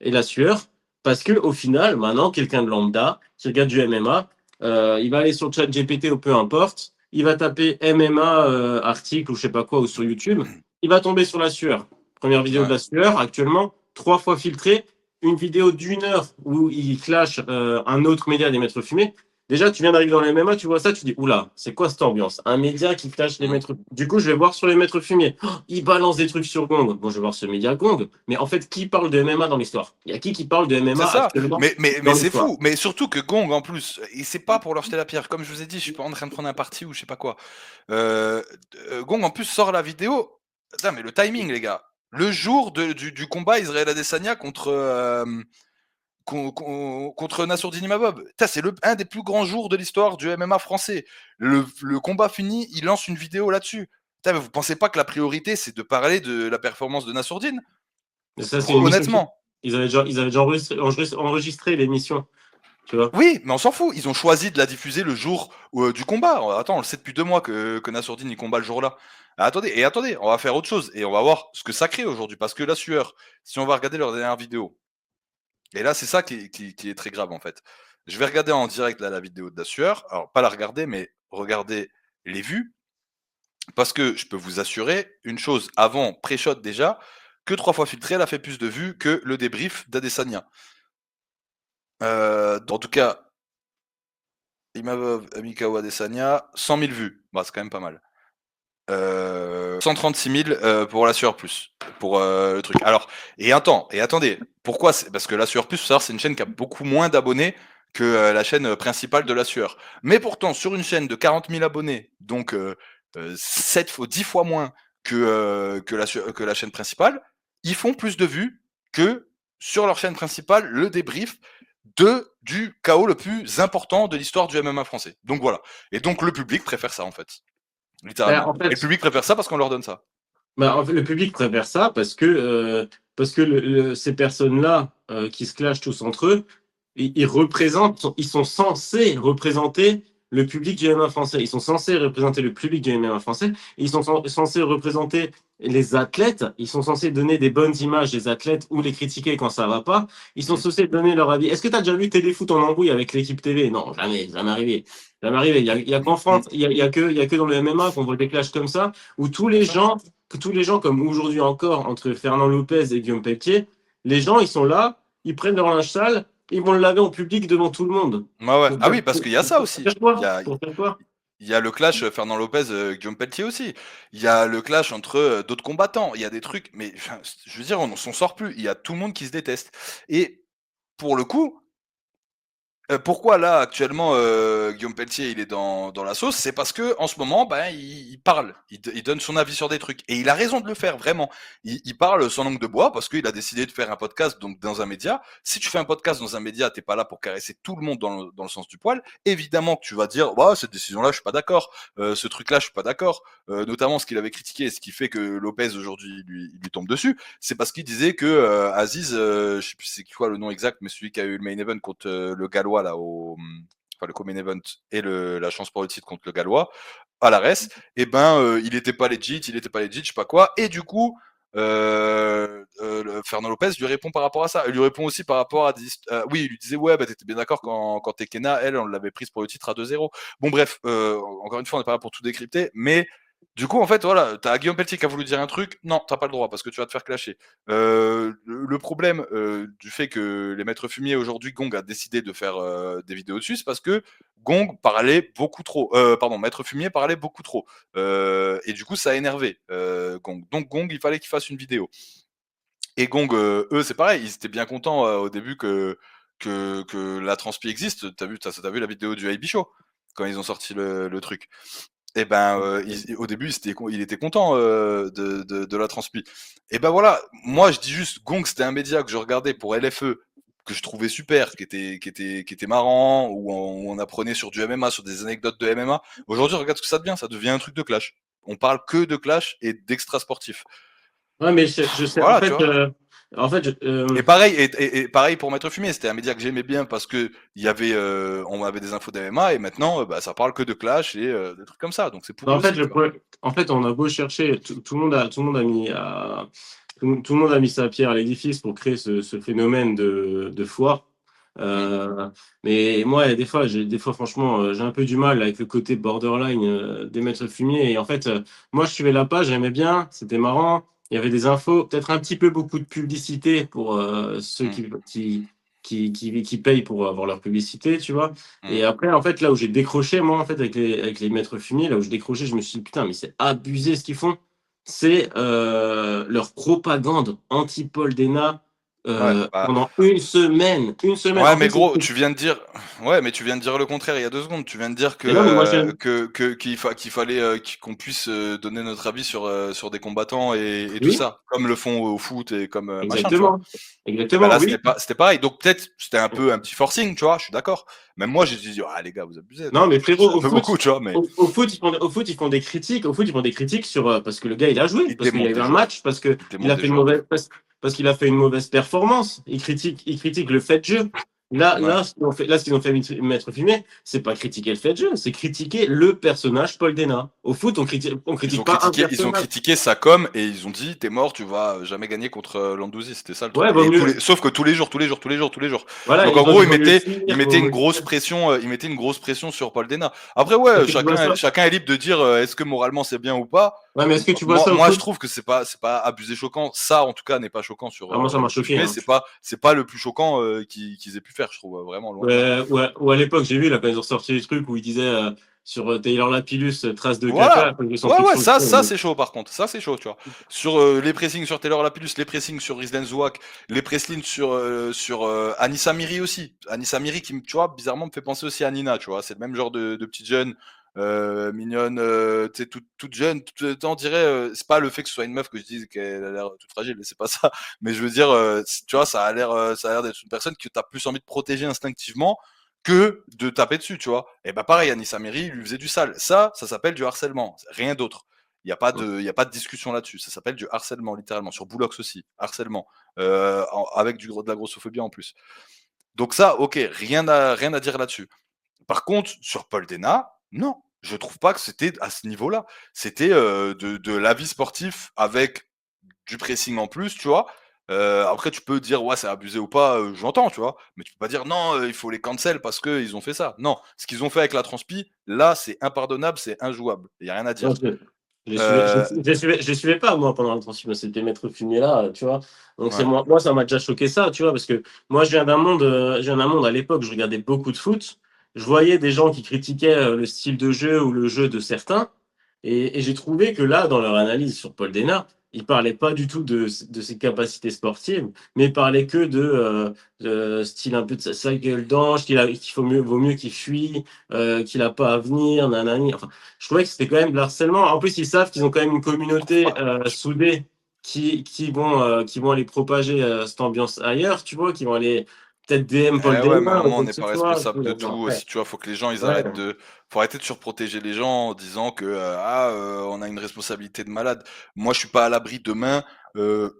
et la sueur. Parce que au final, maintenant, quelqu'un de lambda qui regarde du MMA, il va aller sur ChatGPT ou peu importe, il va taper MMA article ou je sais pas quoi ou sur YouTube, il va tomber sur la sueur. Première vidéo de Ouais. la sueur, actuellement, 3 fois filtrée, une vidéo d'1 heure où il clash un autre média des maîtres fumés. Déjà, tu viens d'arriver dans les MMA, tu vois ça, tu dis, oula, c'est quoi cette ambiance? Un média qui clash les Mmh. maîtres. Du coup, je vais voir sur les maîtres fumiers. Oh, il balance des trucs sur Gong. Bon, je vais voir ce média Gong. Mais en fait, qui parle de MMA dans l'histoire? Il y a qui parle de C'est MMA ça, actuellement mais dans c'est l'histoire? fou, mais surtout que Gong en plus, et c'est pas pour leur jeter la pierre, comme je vous ai dit, je suis pas en train de prendre un parti ou je sais pas quoi. Heu, Gong en plus sort la vidéo, putain mais le timing les gars, le jour du combat Israël Adesanya contre, contre Nassourdine Imavov. C'est un des plus grands jours de l'histoire du MMA français. Le combat fini, il lance une vidéo là-dessus. Putain, mais vous pensez pas que la priorité, c'est de parler de la performance de Nassourdine? Et ça, c'est une émission Honnêtement. ils avaient déjà enregistré l'émission, tu vois. Oui, mais on s'en fout. Ils ont choisi de la diffuser le jour du combat. Attends, on le sait depuis 2 mois que Nassourdine il combat le jour-là. Attendez, on va faire autre chose et on va voir ce que ça crée aujourd'hui. Parce que la sueur, si on va regarder leur dernière vidéo, et là c'est ça qui est très grave en fait. Je vais regarder en direct là, la vidéo de la sueur. Alors pas la regarder, mais regarder les vues. Parce que je peux vous assurer une chose, avant pré-shot déjà, que 3 fois filtré, elle a fait plus de vues que le débrief d'Adesanya. En tout cas, Imavov, Mikao Adesanya, 100 000 vues. Bah, c'est quand même pas mal. 136 000 pour la sueur plus. Pour le truc. Alors, attendez. Pourquoi? Parce que la sueur plus, c'est une chaîne qui a beaucoup moins d'abonnés que la chaîne principale de la sueur. Mais pourtant, sur une chaîne de 40 000 abonnés, donc 7 fois, 10 fois moins que la chaîne principale, ils font plus de vues que sur leur chaîne principale, le débrief du KO le plus important de l'histoire du MMA français. Donc voilà. Et donc le public préfère ça en fait. Bah, Littéralement. en Et le fait, public préfère ça parce qu'on leur donne ça. le public préfère ça parce que ces personnes-là qui se clashent tous entre eux, ils représentent, ils sont censés représenter le public du MMA français. Ils sont censés représenter le public du MMA français. Ils sont censés représenter les athlètes. Ils sont censés donner des bonnes images des athlètes ou les critiquer quand ça va pas. Ils sont Mm. censés donner leur avis. Est-ce que tu as déjà vu Téléfoot en embrouille avec l'équipe TV? Non, jamais, jamais arrivé. Jamais arrivé. Il y a qu'en Mm. France, il y a que dans le MMA qu'on voit des clashs comme ça, où tous les gens, comme aujourd'hui encore, entre Fernand Lopez et Guillaume Pelletier, les gens, ils sont là, ils prennent leur linge sale, ils vont le laver en public devant tout le monde. Ouais. Ah oui, parce qu'il y a ça Pour aussi. faire Il y quoi? a, Pour faire quoi? il y a le clash Fernand Lopez, Guillaume Pelletier aussi. Il y a le clash entre d'autres combattants. Il y a des trucs, mais enfin, je veux dire, on s'en sort plus. Il y a tout le monde qui se déteste. Et pour le coup, pourquoi là actuellement Guillaume Pelletier il est dans la sauce, c'est parce que en ce moment ben il parle, il donne son avis sur des trucs et il a raison de le faire vraiment. Il parle sans langue de bois parce qu'il a décidé de faire un podcast donc dans un média. Si tu fais un podcast dans un média, t'es pas là pour caresser tout le monde dans le sens du poil. Évidemment que tu vas dire ouais cette décision là je suis pas d'accord, ce truc là je suis pas d'accord, notamment ce qu'il avait critiqué et ce qui fait que Lopez aujourd'hui il lui tombe dessus, c'est parce qu'il disait que Aziz, je sais plus c'est quoi le nom exact, mais celui qui a eu le main event contre le Gallois là enfin le co-main event et la chance pour le titre contre le Gallois à l'ARES, et ben il était pas legit, je sais pas quoi, et du coup Fernand Lopez lui répond par rapport à ça. Il lui répond aussi par rapport à oui, il lui disait ouais bah t'étais bien d'accord quand Tekena elle on l'avait prise pour le titre à 2-0. Bon bref, encore une fois on n'est pas là pour tout décrypter, mais du coup, en fait, voilà, t'as Guillaume Pelletier qui a voulu dire un truc, non, t'as pas le droit parce que tu vas te faire clasher. Le problème du fait que les maîtres fumiers aujourd'hui, Gong a décidé de faire des vidéos dessus, c'est parce que Gong parlait beaucoup trop. Pardon, maître fumier parlait beaucoup trop. Et du coup, ça a énervé Gong. Donc Gong, il fallait qu'il fasse une vidéo. Et Gong, eux, c'est pareil, ils étaient bien contents au début que la transpi existe. T'as vu la vidéo du AB Show quand ils ont sorti le truc. Et ben, au début, il était content de la transpi. Et ben voilà, moi je dis juste, Gong, c'était un média que je regardais pour LFE, que je trouvais super, qui était marrant, où on apprenait sur du MMA, sur des anecdotes de MMA. Aujourd'hui, regarde ce que ça devient, un truc de clash. On parle que de clash et d'extra sportif. Ouais, mais je sais, Voilà, tu vois. en fait, Et pareil pour Maître Fumier, c'était un média que j'aimais bien parce que on avait des infos d'MMA et maintenant, bah, ça parle que de clash et des trucs comme ça. Donc c'est pourri en fait, aussi, quoi. en fait, on a beau chercher, tout le monde a mis tout le monde a mis sa pierre à l'édifice pour créer ce phénomène de foire. Mm. Euh, mais moi, des fois, franchement, j'ai un peu du mal avec le côté borderline des maîtres fumiers. Et en fait, moi, je suivais la page, j'aimais bien, c'était marrant. Il y avait des infos, peut-être un petit peu beaucoup de publicité pour ceux Mm. qui payent pour avoir leur publicité, tu vois. Mm. Et après, en fait, là où j'ai décroché, moi, en fait, avec les maîtres fumiers, là où j'ai décroché, je me suis dit, putain, mais c'est abusé ce qu'ils font. C'est leur propagande anti-Paul Dena Ouais, bah, pendant une semaine. Une semaine. ouais, En mais plus, gros, tu viens de dire ouais, mais tu viens de dire le contraire il y a 2 secondes. Tu viens de dire mais non, mais moi, je viens. qu'il fallait, qu'on puisse, donner notre avis sur des combattants et tout Oui, ça, comme le font au foot et comme, machin, tu vois? exactement. Et bah, Exactement, là, oui. c'était pareil. Donc peut-être, c'était un peu un petit forcing, tu vois? Je suis d'accord. Même moi, j'ai dit: «Ah les gars, vous abusez, Non, non?» mais C'est frérot, un peu beaucoup, tu vois? Mais au foot, ils font des critiques. Au foot, ils font des critiques sur parce que le gars il a joué, ils parce qu'il y a démontent eu des un joueurs. match, parce que Ils il démontent a des fait une joueurs. mauvaise parce qu'il a fait une mauvaise performance. Ils critiquent le fait de jeu. Ouais. Ce qu'ils ont fait Maître Fumé, c'est pas critiquer le fait de jeu, c'est critiquer le personnage Paul Dena. Au foot, on critique pas un Ils ont personnage. critiqué sa com et ils ont dit: «Tu es mort, tu vas jamais gagner contre, Landouzi», c'était ça le truc Ouais, vaut et mieux. sauf que tous les jours, tous les jours, tous les jours, tous les jours. Voilà, Donc et en ils ont gros, dit vaut mieux le finir, vaut mieux le finir. ils mettaient une grosse pression sur Paul Dena. Après Est-ce ouais, que tu vois ça? chacun est libre de dire, est-ce que moralement c'est bien ou pas. Ouais, mais est-ce que tu vois ça au Moi je foot? trouve que c'est pas abusé choquant. Ça en tout cas n'est pas choquant sur, Ah, moi, ça m'a Maître choqué, Fumé, hein. c'est pas le plus choquant, qu'ils aient pu faire, je trouve, vraiment loin de là. Ou à l'époque, j'ai vu là quand ils ont sorti les trucs où ils disaient sur Taylor Lapillus, trace de caca, Voilà. quand ils sont Ouais, piqués ouais, sur le front. ça c'est chaud par contre. Ça c'est chaud, tu vois. Sur les pressings sur Taylor Lapillus, les pressings sur Rizden Zouak, les pressings sur Anissa Miri aussi. Anissa Miri qui, tu vois, bizarrement me fait penser aussi à Nina, tu vois. C'est le même genre de petite jeune, mignonne, tu sais, toute jeune. On dirait, c'est pas le fait que ce soit une meuf que je dise qu'elle a l'air toute fragile, c'est pas ça. Mais je veux dire, tu vois, ça a l'air d'être une personne que t'as plus envie de protéger instinctivement que de taper dessus, tu vois. Et bah pareil, Anis Amiri lui faisait du sale. Ça s'appelle du harcèlement, rien d'autre. Il y a pas de discussion là-dessus. Ça s'appelle du harcèlement, littéralement. Sur Boulox aussi, harcèlement. Avec de la grossophobie en plus. Donc ça, ok, rien à dire là-dessus. Par contre, sur Paul Dena, non. Je trouve pas que c'était à ce niveau-là. C'était de l'avis sportif avec du pressing en plus, tu vois. Après, tu peux dire, ouais, c'est abusé ou pas, j'entends, tu vois. Mais tu peux pas dire, non, il faut les cancel parce qu'ils ont fait ça. Non, ce qu'ils ont fait avec la transpi, là, c'est impardonnable, c'est injouable. Il y a rien à Non, dire. je Euh, je les suivais pas, moi, pendant la transition. C'était Maître Fumier là, tu vois. Donc, c'est ouais. moi, ça m'a déjà choqué ça, tu vois, parce que moi, je viens d'un monde à l'époque, je regardais beaucoup de foot. Je voyais des gens qui critiquaient le style de jeu ou le jeu de certains. Et j'ai trouvé que là, dans leur analyse sur Paul Dénard, ils parlaient pas du tout de ses capacités sportives, mais ils parlaient que de style un peu de sa gueule d'ange, vaut mieux qu'il fuit, qu'il a pas à venir, nanani. Enfin, je trouvais que c'était quand même de l'harcèlement. En plus, ils savent qu'ils ont quand même une Je trouve communauté pas. soudée qui vont aller propager cette ambiance ailleurs, tu vois, qui vont aller peut-être DM Paul Eh ouais, mais à un Dénard ou moment, on quoi que n'est ce pas soit. responsable de tout Non, ouais, aussi, tu vois. Faut que les gens, ouais. faut arrêter de surprotéger les gens en disant que, on a une responsabilité de malade. Moi, je suis pas à l'abri demain, de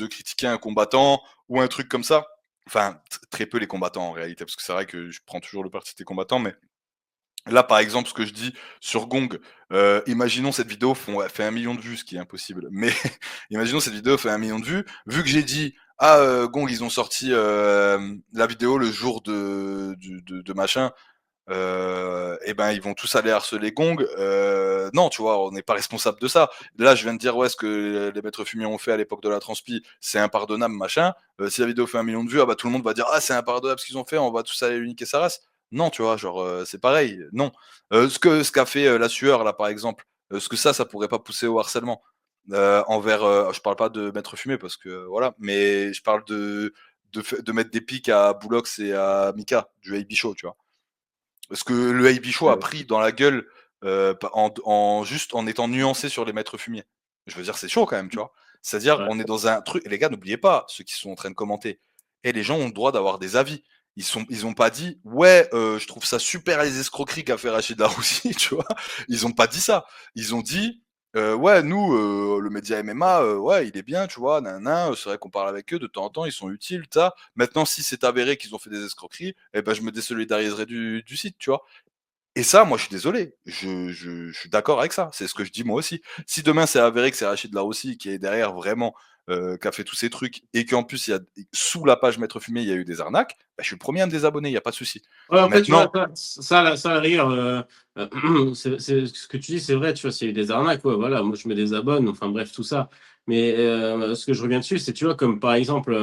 critiquer un combattant ou un truc comme ça. Enfin, très peu les combattants en réalité, parce que c'est vrai que je prends toujours le parti des combattants, mais là, par exemple, ce que je dis sur Gong, imaginons cette vidéo fait 1 million de vues, ce qui est impossible, mais imaginons cette vidéo fait 1 million de vues. Vu que j'ai dit: «Ah, Gong, ils ont sorti, la vidéo le jour de machin», et ben, ils vont tous aller harceler Gong. Non, tu vois, on n'est pas responsable de ça. Là, je viens de dire, ouais, ce que les maîtres fumiers ont fait à l'époque de la transpi, c'est impardonnable, machin. Si la vidéo fait 1 million de vues, ah bah tout le monde va dire, ah, c'est impardonnable ce qu'ils ont fait, on va tous aller lui niquer sa race. Non, tu vois, genre, c'est pareil, non. Ce qu'a fait la sueur, là, par exemple, ce que ça pourrait pas pousser au harcèlement envers. Je parle pas de maître fumé parce que voilà, mais je parle de mettre des pics à Boulox et à Mika, du AB Show, tu vois. Parce que le AB Show a pris dans la gueule juste en étant nuancé sur les maîtres fumiers. Je veux dire, c'est chaud quand même, tu vois. C'est-à-dire, Ouais. on est dans un truc. Et les gars, n'oubliez pas, ceux qui sont en train de commenter. Et les gens ont le droit d'avoir des avis. Ils ont pas dit, ouais, je trouve ça super les escroqueries qu'a fait Rachid Laroussi, tu vois. Ils ont pas dit ça. Ils ont dit, ouais, nous, le média MMA, ouais, il est bien, tu vois, nanana, c'est vrai qu'on parle avec eux de temps en temps, ils sont utiles, ça. Maintenant, si c'est avéré qu'ils ont fait des escroqueries, eh ben, je me désolidariserai du site, tu vois. Et ça, moi, je suis désolé. Je suis d'accord avec ça. C'est ce que je dis moi aussi. Si demain c'est avéré que c'est Rachid Larossi qui est derrière vraiment, qui a fait tous ces trucs et qu'en plus, sous la page Maître Fumé, il y a eu des arnaques, bah, je suis le premier à me désabonner, il y a pas de souci. Ouais, en fait, tu vois, Maintenant, ça, à la rigueur, ce que tu dis, c'est vrai, tu vois, s'il y a eu des arnaques, ouais, voilà, moi je me désabonne, enfin bref, tout ça. Mais ce que je reviens dessus, c'est, tu vois, comme par exemple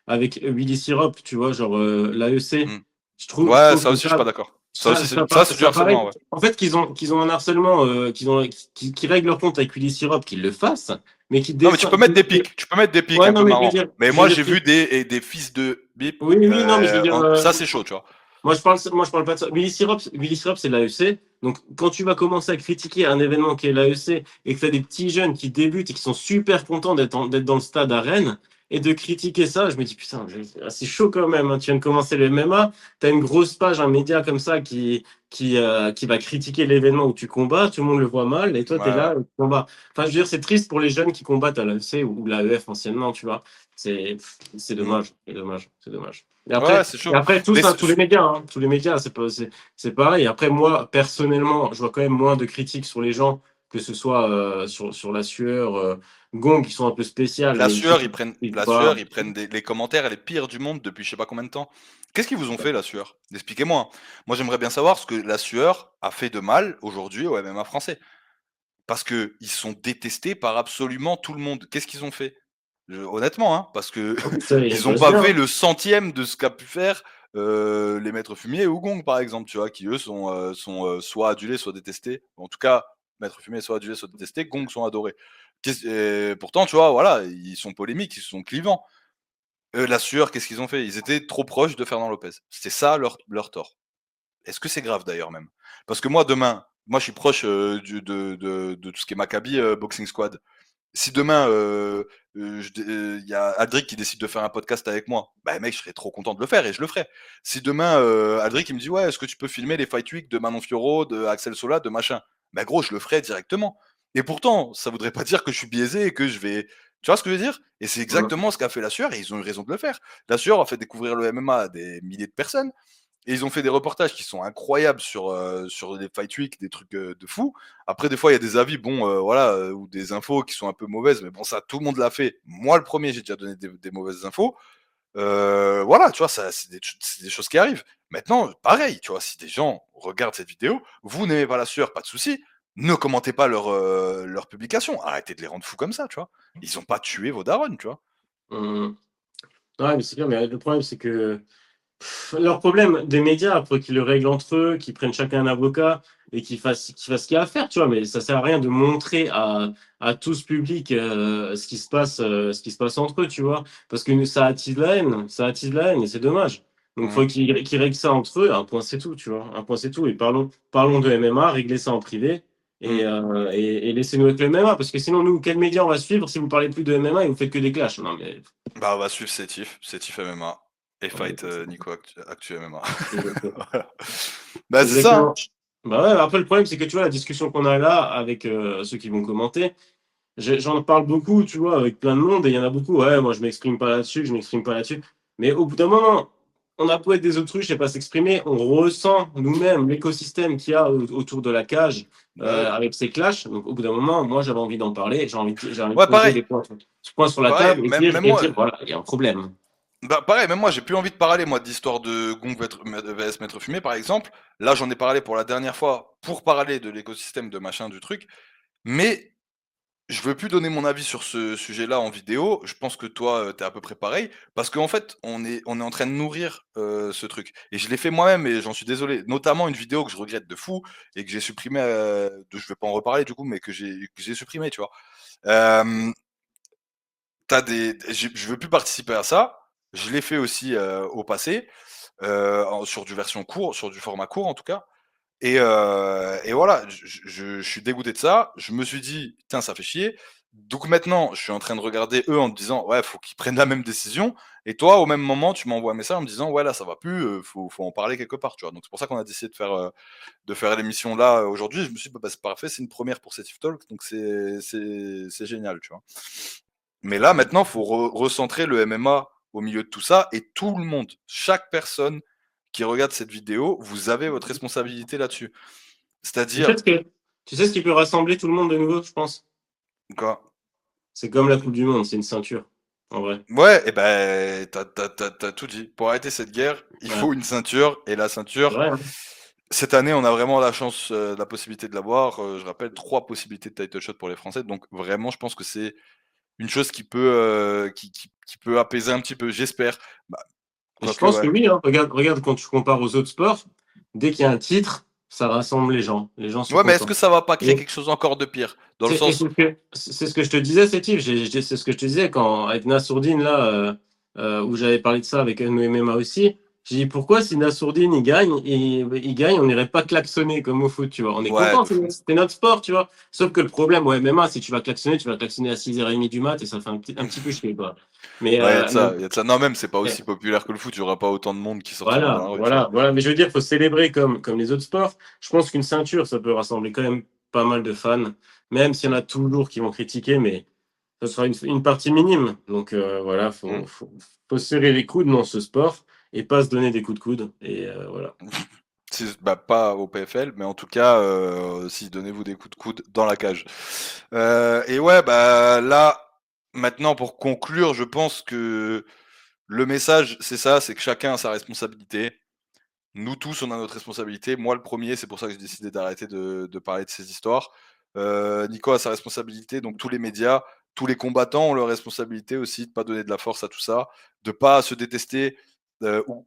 avec Willy Syrup, tu vois, genre l'AEC, mmh, je ouais, trouve ça que aussi, je suis pas ça, d'accord. Ça aussi, c'est du Ça paraît. harcèlement, ouais. En fait, qu'ils ont un harcèlement, qui règlent leur compte avec Willy Syrup, qu'ils le fassent, mais qui Non, mais tu descendent. peux mettre des pics. Tu peux mettre des pics Ouais, un non, peu mais je veux marrants. dire, Mais je veux moi, dire, j'ai vu des fils de bip. oui, oui, non, mais je veux dire, Ça, c'est chaud, tu vois. moi, je parle pas de ça. Willy Syrup, c'est l'AEC. Donc, quand tu vas commencer à critiquer un événement qui est l'AEC et que tu as des petits jeunes qui débutent et qui sont super contents d'être dans le stade à Rennes et de critiquer ça, je me dis, putain, c'est chaud quand même, hein. Tu viens de commencer le MMA, tu as une grosse page, un média comme ça qui va critiquer l'événement où tu combats, tout le monde le voit mal et toi, tu es Ouais. là, tu combats. Enfin, je veux dire, c'est triste pour les jeunes qui combattent à l'AEC ou l'AEF anciennement, tu vois. C'est c'est Mm. dommage, c'est dommage, c'est dommage. Ouais, c'est Et chaud. après Mais tous les médias, c'est pareil. Après, moi, personnellement, je vois quand même moins de critiques sur les gens, que ce soit sur la sueur, Gong, qui sont un peu spéciales, la mais ils sueur, critiquent ils pas. prennent les commentaires les pires du monde depuis je sais pas combien de temps. Qu'est-ce qu'ils vous ont fait, la sueur? Expliquez-moi. Moi, j'aimerais bien savoir ce que la sueur a fait de mal aujourd'hui au MMA français. Parce que ils sont détestés par absolument tout le monde. Qu'est-ce qu'ils ont fait? Honnêtement, hein, parce que Ça, ils ils ont bossent pas bien, fait hein. le centième de ce qu'a pu faire, les Maîtres Fumier ou Gong, par exemple, tu vois? Qui eux soit adulés, soit détestés. En tout cas, Maître Fumier soit adulés, soit détestés, Gong sont adorés. Pourtant, tu vois, voilà, ils sont polémiques, ils sont clivants. La sueur, qu'est-ce qu'ils ont fait? Ils étaient trop proches de Fernand Lopez. C'était ça leur tort. Est-ce que c'est grave d'ailleurs même? Parce que moi demain, moi je suis proche, de tout ce qui est Maccabi, Boxing Squad. Si demain, il y a Aldric qui décide de faire un podcast avec moi, bah mec, je serais trop content de le faire et je le ferai. Si demain, Aldric il me dit: «Ouais, est-ce que tu peux filmer les fight week de Manon Fiorot, de Axel Sola, de machin?» Bah gros, je le ferai directement. Et pourtant, ça voudrait pas dire que je suis biaisé et que je vais, tu vois ce que je veux dire? Et c'est Hein. exactement ce qu'a fait La Sueur et ils ont eu raison de le faire. La Sueur a fait découvrir le MMA à des milliers de personnes. Et ils ont fait des reportages qui sont incroyables sur les fight week, des trucs de fou. Après, des fois, il y a des avis, bon, voilà, ou des infos qui sont un peu mauvaises, mais bon, ça, tout le monde l'a fait. Moi, le premier, j'ai déjà donné des mauvaises infos. Voilà, tu vois, ça, c'est des choses qui arrivent. Maintenant, pareil, tu vois, si des gens regardent cette vidéo, vous n'aimez pas la sueur, pas de souci. Ne commentez pas leur publication. Arrêtez de les rendre fous comme ça, tu vois. Ils ont pas tué vos darons, tu vois. Hum. Ouais, mais c'est clair, mais le problème, c'est que leur problème des médias, pour qu'ils le règlent entre eux, qu'ils prennent chacun un avocat et qu'ils fassent ce qu'il y a à faire, tu vois. Mais ça sert à rien de montrer à tout ce public ce qui se passe entre eux, tu vois. Parce que ça attise la haine, ça attise la haine et c'est dommage. Donc, il Mm. faut qu'ils règlent ça entre eux. Un point, c'est tout, tu vois. Un point, c'est tout. Et parlons de MMA, réglez ça en privé Mm. et laissez-nous avec le MMA. Parce que sinon, nous, quel média on va suivre si vous parlez plus de MMA et vous faites que des clashs? Non, mais. Bah, on va suivre Sétif MMA et Ouais, Fight c'est ça. Nico Actu MMA. Exactement. Voilà. Bah, c'est ça, hein. Exactement. Bah ouais, après, le problème, c'est que tu vois, la discussion qu'on a là avec ceux qui vont commenter, j'en parle beaucoup, tu vois, avec plein de monde, et il y en a beaucoup, ouais, moi, je m'exprime pas là-dessus, je m'exprime pas là-dessus. Mais au bout d'un moment, on a beau être des autruches et pas s'exprimer, on ressent nous-mêmes l'écosystème qu'il y a autour de la cage Bah oui. avec ces clashs. Donc, au bout d'un moment, moi, j'avais envie d'en parler, j'ai envie de Ouais, poser pareil. des points sur la Pareil, table même et moi. dire, voilà, il y a un problème. Bah, pareil, même moi, j'ai plus envie de parler, moi, d'histoire de Gong vs Maître Fumé, par exemple. Là, j'en ai parlé pour la dernière fois pour parler de l'écosystème de machin du truc. Mais je veux plus donner mon avis sur ce sujet-là en vidéo. Je pense que toi, tu à peu près pareil. Parce qu'en fait, on est en train de nourrir ce truc. Et je l'ai fait moi-même et j'en suis désolé. Notamment une vidéo que je regrette de fou et que j'ai supprimée, je vais pas en reparler du coup, mais que j'ai supprimée, tu vois. Euh, je veux plus participer à ça. Je l'ai fait aussi au passé, sur sur du format court en tout cas. Et voilà, je suis dégoûté de ça. Je me suis dit: «Tiens, ça fait chier». Donc maintenant, je suis en train de regarder eux en me disant: «Ouais, faut qu'ils prennent la même décision» et toi, au même moment, tu m'envoies un message en me disant: «Ouais, là, ça va plus, faut en parler quelque part», tu vois? Donc c'est pour ça qu'on a décidé de faire l'émission là, aujourd'hui. Je me suis dit: «Bah, c'est parfait, c'est une première pour Setif Talk, donc c'est génial», tu vois? Mais là, maintenant, faut recentrer le MMA au milieu de tout ça et tout le monde, chaque personne qui regarde cette vidéo, vous avez votre responsabilité là-dessus. Tu sais C'est-à-dire, tu sais ce qui peut rassembler tout le monde de nouveau, je pense? quoi? C'est comme la Coupe du Monde, c'est une ceinture, en vrai. Ouais, et ben, t'as tout dit. Pour arrêter cette guerre, il Ouais, faut une ceinture et la c'est ceinture, vrai, hein. cette année, on a vraiment la chance, la possibilité de l'avoir. Je rappelle 3 possibilités de title shot pour les Français, donc vraiment, je pense que c'est une chose qui peut, qui peut apaiser un petit peu, j'espère. Bah, Et je quoique, pense que ouais. oui, hein. Regarde quand tu compares aux autres sports, dès qu'il y a un titre, ça rassemble les gens. Les gens sont Ouais, mais est-ce contents. que ça va pas créer Et quelque chose encore de pire? Dans le c'est sens, c'est ce que je te disais, Sétif. C'est ce que je te disais quand, avec Nassourdine, là, où j'avais parlé de ça avec MMA aussi. J'ai dit pourquoi, si Nassourdine il gagne, on n'irait pas klaxonner comme au foot, tu vois. On est ouais, content, de fou. c'était notre sport, tu vois. Sauf que le problème au MMA, si tu vas klaxonner à 6h30 du mat et ça fait un petit peu chier, quoi. Mais, Ouais, il y a de mais ça, il y a de ça. Non, même, c'est pas aussi populaire que le foot, il y aura pas autant de monde qui sortira dans voilà, la rue, tu vois? voilà, voilà. Mais je veux dire, faut célébrer comme les autres sports. Je pense qu'une ceinture, ça peut rassembler quand même pas mal de fans, même s'il y en Mmh. a toujours qui vont critiquer, mais ce sera une partie minime. Donc voilà, Mmh. faut serrer les coudes dans ce sport et pas se donner des coups de coude. Et voilà. Bah, pas au PFL, mais en tout cas, si, donnez-vous des coups de coude dans la cage. Et ouais, bah, là, maintenant pour conclure, je pense que le message, c'est ça, c'est que chacun a sa responsabilité. Nous tous, on a notre responsabilité. Moi, le premier, c'est pour ça que j'ai décidé d'arrêter de parler de ces histoires. Nico a sa responsabilité, donc tous les médias, tous les combattants ont leur responsabilité aussi de pas donner de la force à tout ça, de pas se détester, ou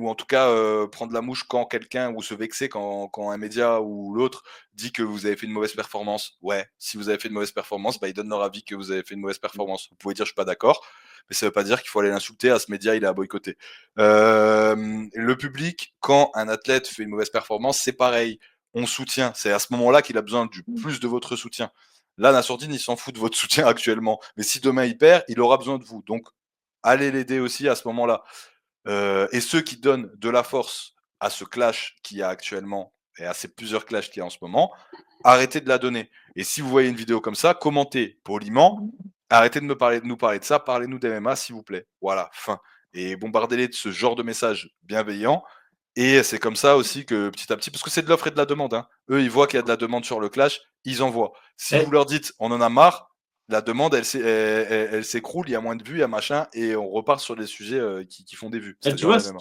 en tout cas, prendre la mouche quand quelqu'un ou se vexer quand un média ou l'autre dit que vous avez fait une mauvaise performance. Ouais, si vous avez fait une mauvaise performance, bah, ils donnent leur avis que vous avez fait une mauvaise performance. Vous pouvez dire: «Je suis pas d'accord», mais ça veut pas dire qu'il faut aller l'insulter: «Ah, ce média, il est à boycotter». Le public, quand un athlète fait une mauvaise performance, c'est pareil. On soutient. C'est à ce moment-là qu'il a besoin du plus de votre soutien. Là, Nassourdine, il s'en fout de votre soutien actuellement. Mais si demain il perd, il aura besoin de vous. Donc, allez l'aider aussi à ce moment-là. Et ceux qui donnent de la force à ce clash qu'il y a actuellement et à ces plusieurs clashs qu'il y a en ce moment, arrêtez de la donner. Et si vous voyez une vidéo comme ça, commentez poliment. Arrêtez de nous parler de ça. Parlez-nous d'MMA, s'il vous plaît. Voilà, fin. Et bombardez-les de ce genre de messages bienveillants. Et c'est comme ça aussi que petit à petit, parce que c'est de l'offre et de la demande, hein. Eux, ils voient qu'il y a de la demande sur le clash, ils envoient. Si Eh, vous leur dites, on en a marre, la demande, elle s'écroule, il y a moins de vues, il y a machin, et on repart sur des sujets qui font des vues, tu c'est-à-dire vois, le MMA.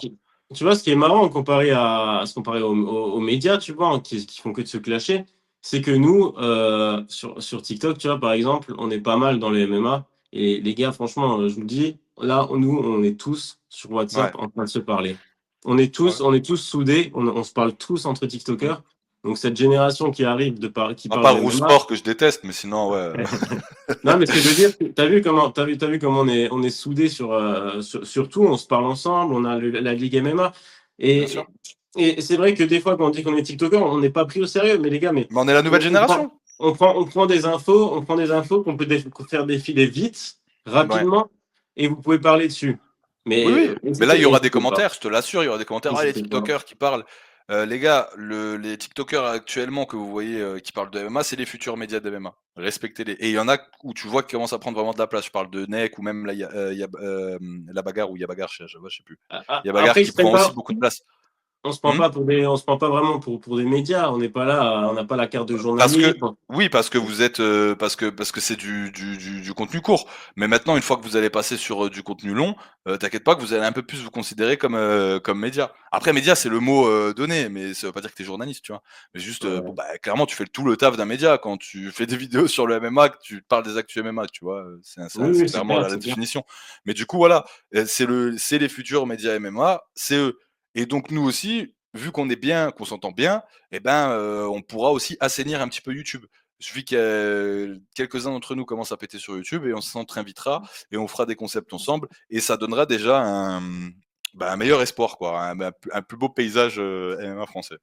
tu vois, ce qui est marrant comparé à se comparer aux médias, tu vois, qui font que de se clasher, c'est que nous, sur TikTok, tu vois, par exemple, on est pas mal dans les MMA. Et les gars, franchement, je vous le dis, là, nous, on est tous sur Ouais, WhatsApp en train de se parler. ouais. On est tous soudés, on se parle tous entre Mm. TikTokers. Donc, cette génération qui arrive qui À parle part de MMA. Rousport que je déteste, mais sinon, ouais. Non, mais ce que je veux dire, t'as vu comment on est soudés sur tout, on se parle ensemble, on a la Ligue MMA. Bien sûr. Et, et c'est vrai que des fois, quand on dit qu'on est TikToker, on n'est pas pris au sérieux, mais les gars, mais Mais on est la nouvelle génération. on prend on prend des infos qu'on peut faire défiler vite, Ouais. rapidement, et vous pouvez parler dessus. Oui, Mais oui. Mais là, il y aura des n'hésitez pas. commentaires, je te l'assure, il y aura des commentaires. Ah, les N'hésitez pas. TikTokers qui parlent. Les gars, les TikTokers actuellement que vous voyez qui parlent de MMA, c'est les futurs médias de MMA. Respectez-les. Et il y en a où tu vois qu'ils commencent à prendre vraiment de la place. Je parle de Neck ou même la bagarre ou Yabagar, je sais plus. Yabagar Après, qui prend aussi beaucoup de place. on se prend Hmm. pas on se prend pas vraiment pour des médias. On n'est pas là, on n'a pas la carte de Parce journaliste. que oui, parce que vous êtes parce que c'est du contenu court. Mais maintenant, une fois que vous allez passer sur du contenu long, t'inquiète pas que vous allez un peu plus vous considérer comme média. Après, média, c'est le mot donné, mais ça veut pas dire que t'es journaliste, tu vois. Mais juste, bon Ouais. bah clairement, tu fais tout le taf d'un média quand tu fais des vidéos sur le MMA, que tu parles des actus MMA, tu vois. Oui, C'est oui, c'est clairement clair, la c'est clair. définition. Mais du coup, voilà, c'est les futurs médias MMA, c'est eux. Et donc nous aussi, vu qu'on est bien, qu'on s'entend bien eh ben, on pourra aussi assainir un petit peu YouTube. Il suffit que quelques-uns d'entre nous commencent à péter sur YouTube et on s'invitera et on fera des concepts ensemble et ça donnera déjà un meilleur espoir quoi, un plus beau paysage, MMA français.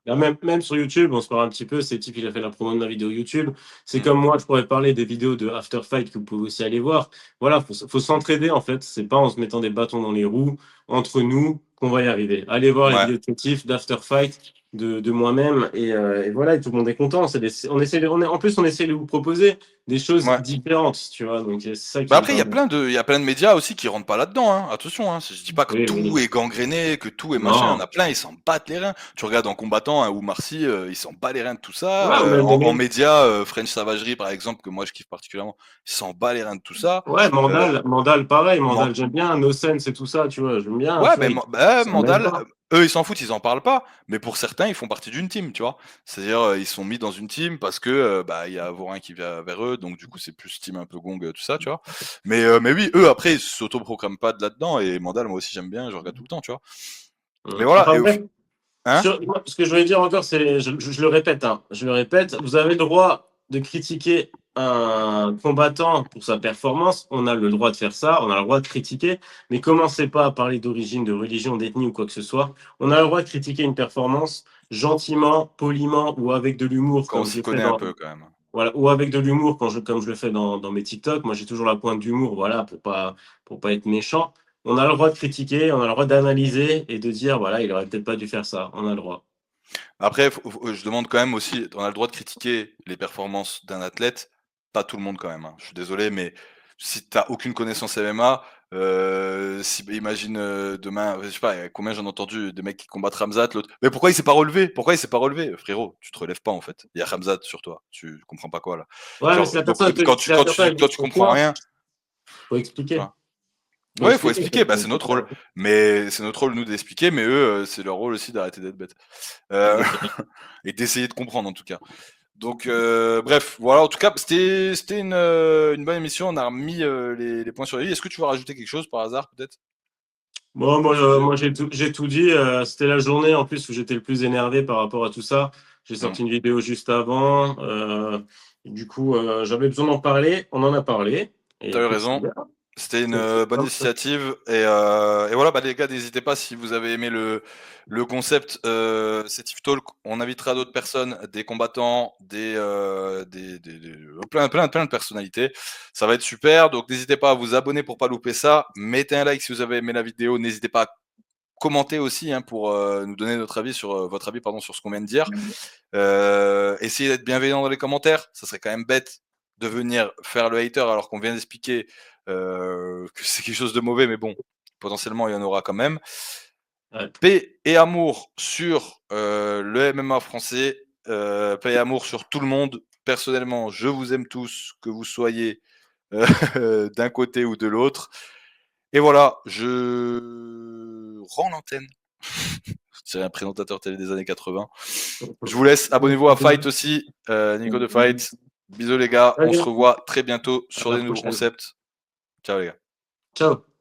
Là, même sur YouTube, on se parle un petit peu. C'est type, il a fait la promo de ma vidéo YouTube. C'est Mmh. comme moi, je pourrais parler des vidéos de After Fight que vous pouvez aussi aller voir. Voilà, faut s'entraider en fait. C'est pas en se mettant des bâtons dans les roues entre nous qu'on va y arriver. Allez voir les Ouais, vidéos de Sétif, d'After Fight, de moi-même et voilà, et tout le monde est content. On essaie en plus, on essaie de vous proposer des choses ouais. différentes, tu vois. Donc c'est ça Bah, qui est après, vraiment. il y a plein de médias aussi qui rentrent pas là-dedans, hein. Attention, hein. Je dis pas que Oui, tout oui. est gangréné, que tout est machin. Il y en Non. a plein, ils s'en battent les reins. Tu regardes en combattant, hein, ou Marcy, il s'en bat les reins de tout ça. Ouais, mais, En médias, French Savagerie, par exemple, que moi je kiffe particulièrement, il s'en bat les reins de tout ça. ouais, Euh, Mandal, pareil, Man- Mandal, j'aime bien, No Sense et tout ça, tu vois, j'aime bien, ouais, tu mais vois, ils s'en mêlent Mandal, pas. eux, ils s'en foutent, ils en parlent pas. Mais pour certains, ils font partie d'une team, tu vois. C'est-à-dire, ils sont mis dans une team parce que, bah, il y a Vorin qui vient vers eux, donc du coup, c'est plus team un peu gong, tout ça, tu vois. Mais oui, eux, après, ils s'autoproclament pas de là-dedans. Et Mandal, moi aussi, j'aime bien, je regarde tout le temps, tu vois. Mais voilà, Enfin et bref, Hein? Ce que je voulais dire encore, c'est, je le répète, hein, vous avez le droit de critiquer un combattant pour sa performance, on a le droit de faire ça, on a le droit de critiquer, mais commencez pas à parler d'origine, de religion, d'ethnie ou quoi que ce soit. On a le droit de critiquer une performance gentiment, poliment ou avec de l'humour, Quand on comme je s'y le fais connaît un dans, peu quand même. voilà, ou avec de l'humour comme je le fais dans mes TikTok. Moi, j'ai toujours la pointe d'humour, voilà, pour pas être méchant. On a le droit de critiquer, on a le droit d'analyser et de dire, voilà, il aurait peut-être pas dû faire ça. On a le droit. Après, je demande quand même aussi, on a le droit de critiquer les performances d'un athlète, pas tout le monde quand même, hein. Je suis désolé, mais si tu as aucune connaissance MMA, si imagine, demain, je sais pas, combien j'en ai entendu des mecs qui combattent Khamzat, l'autre: «Mais pourquoi il s'est pas relevé? Pourquoi il s'est pas relevé?» Frérot, tu te relèves pas en fait. Il y a Khamzat sur toi. Tu comprends pas quoi là? Ouais, mais Genre si la donc personne, quand si la personne elle dit tu comprends pourquoi, rien, faut tu expliquer. vois? Faut Ouais, il faut expliquer. expliquer, bah, c'est notre rôle. Mais c'est notre rôle nous d'expliquer, mais eux, c'est leur rôle aussi d'arrêter d'être bêtes. Heu Exactement. et d'essayer de comprendre en tout cas. Donc bref, voilà, en tout cas, c'était une bonne émission. On a remis les points sur les i. Est-ce que tu veux rajouter quelque chose par hasard, peut-être, Bon, sur le sujet? moi j'ai tout dit. C'était la journée en plus où j'étais le plus énervé par rapport à tout ça. J'ai Mmh. sorti une vidéo juste avant. Du coup, j'avais besoin d'en parler. On en a parlé. Et Tu eu écoute, c'est raison. bien. C'était une C'est bonne comme ça. initiative et voilà, bah, les gars, n'hésitez pas si vous avez aimé le concept, Sétif Talk. On invitera d'autres personnes, des combattants, plein de personnalités. Ça va être super, donc n'hésitez pas à vous abonner pour pas louper ça. Mettez un like si vous avez aimé la vidéo. N'hésitez pas à commenter aussi, hein, pour nous donner notre avis sur votre avis pardon, sur ce qu'on vient de dire. Essayez d'être bienveillant dans les commentaires. Ça serait quand même bête de venir faire le hater alors qu'on vient d'expliquer que c'est quelque chose de mauvais, mais bon, potentiellement il y en aura quand même. Ouais. Paix et amour sur le MMA français, paix et amour sur tout le monde. Personnellement, je vous aime tous, que vous soyez d'un côté ou de l'autre. Et voilà, je rends l'antenne. Je dirais un présentateur télé des années 80. Je vous laisse. Abonnez-vous à Fight aussi, Nico de Fight. Bisous les gars, on se Allez, revoit très bientôt à sur la des nouveaux prochaine. concepts. Ciao les gars. Ciao.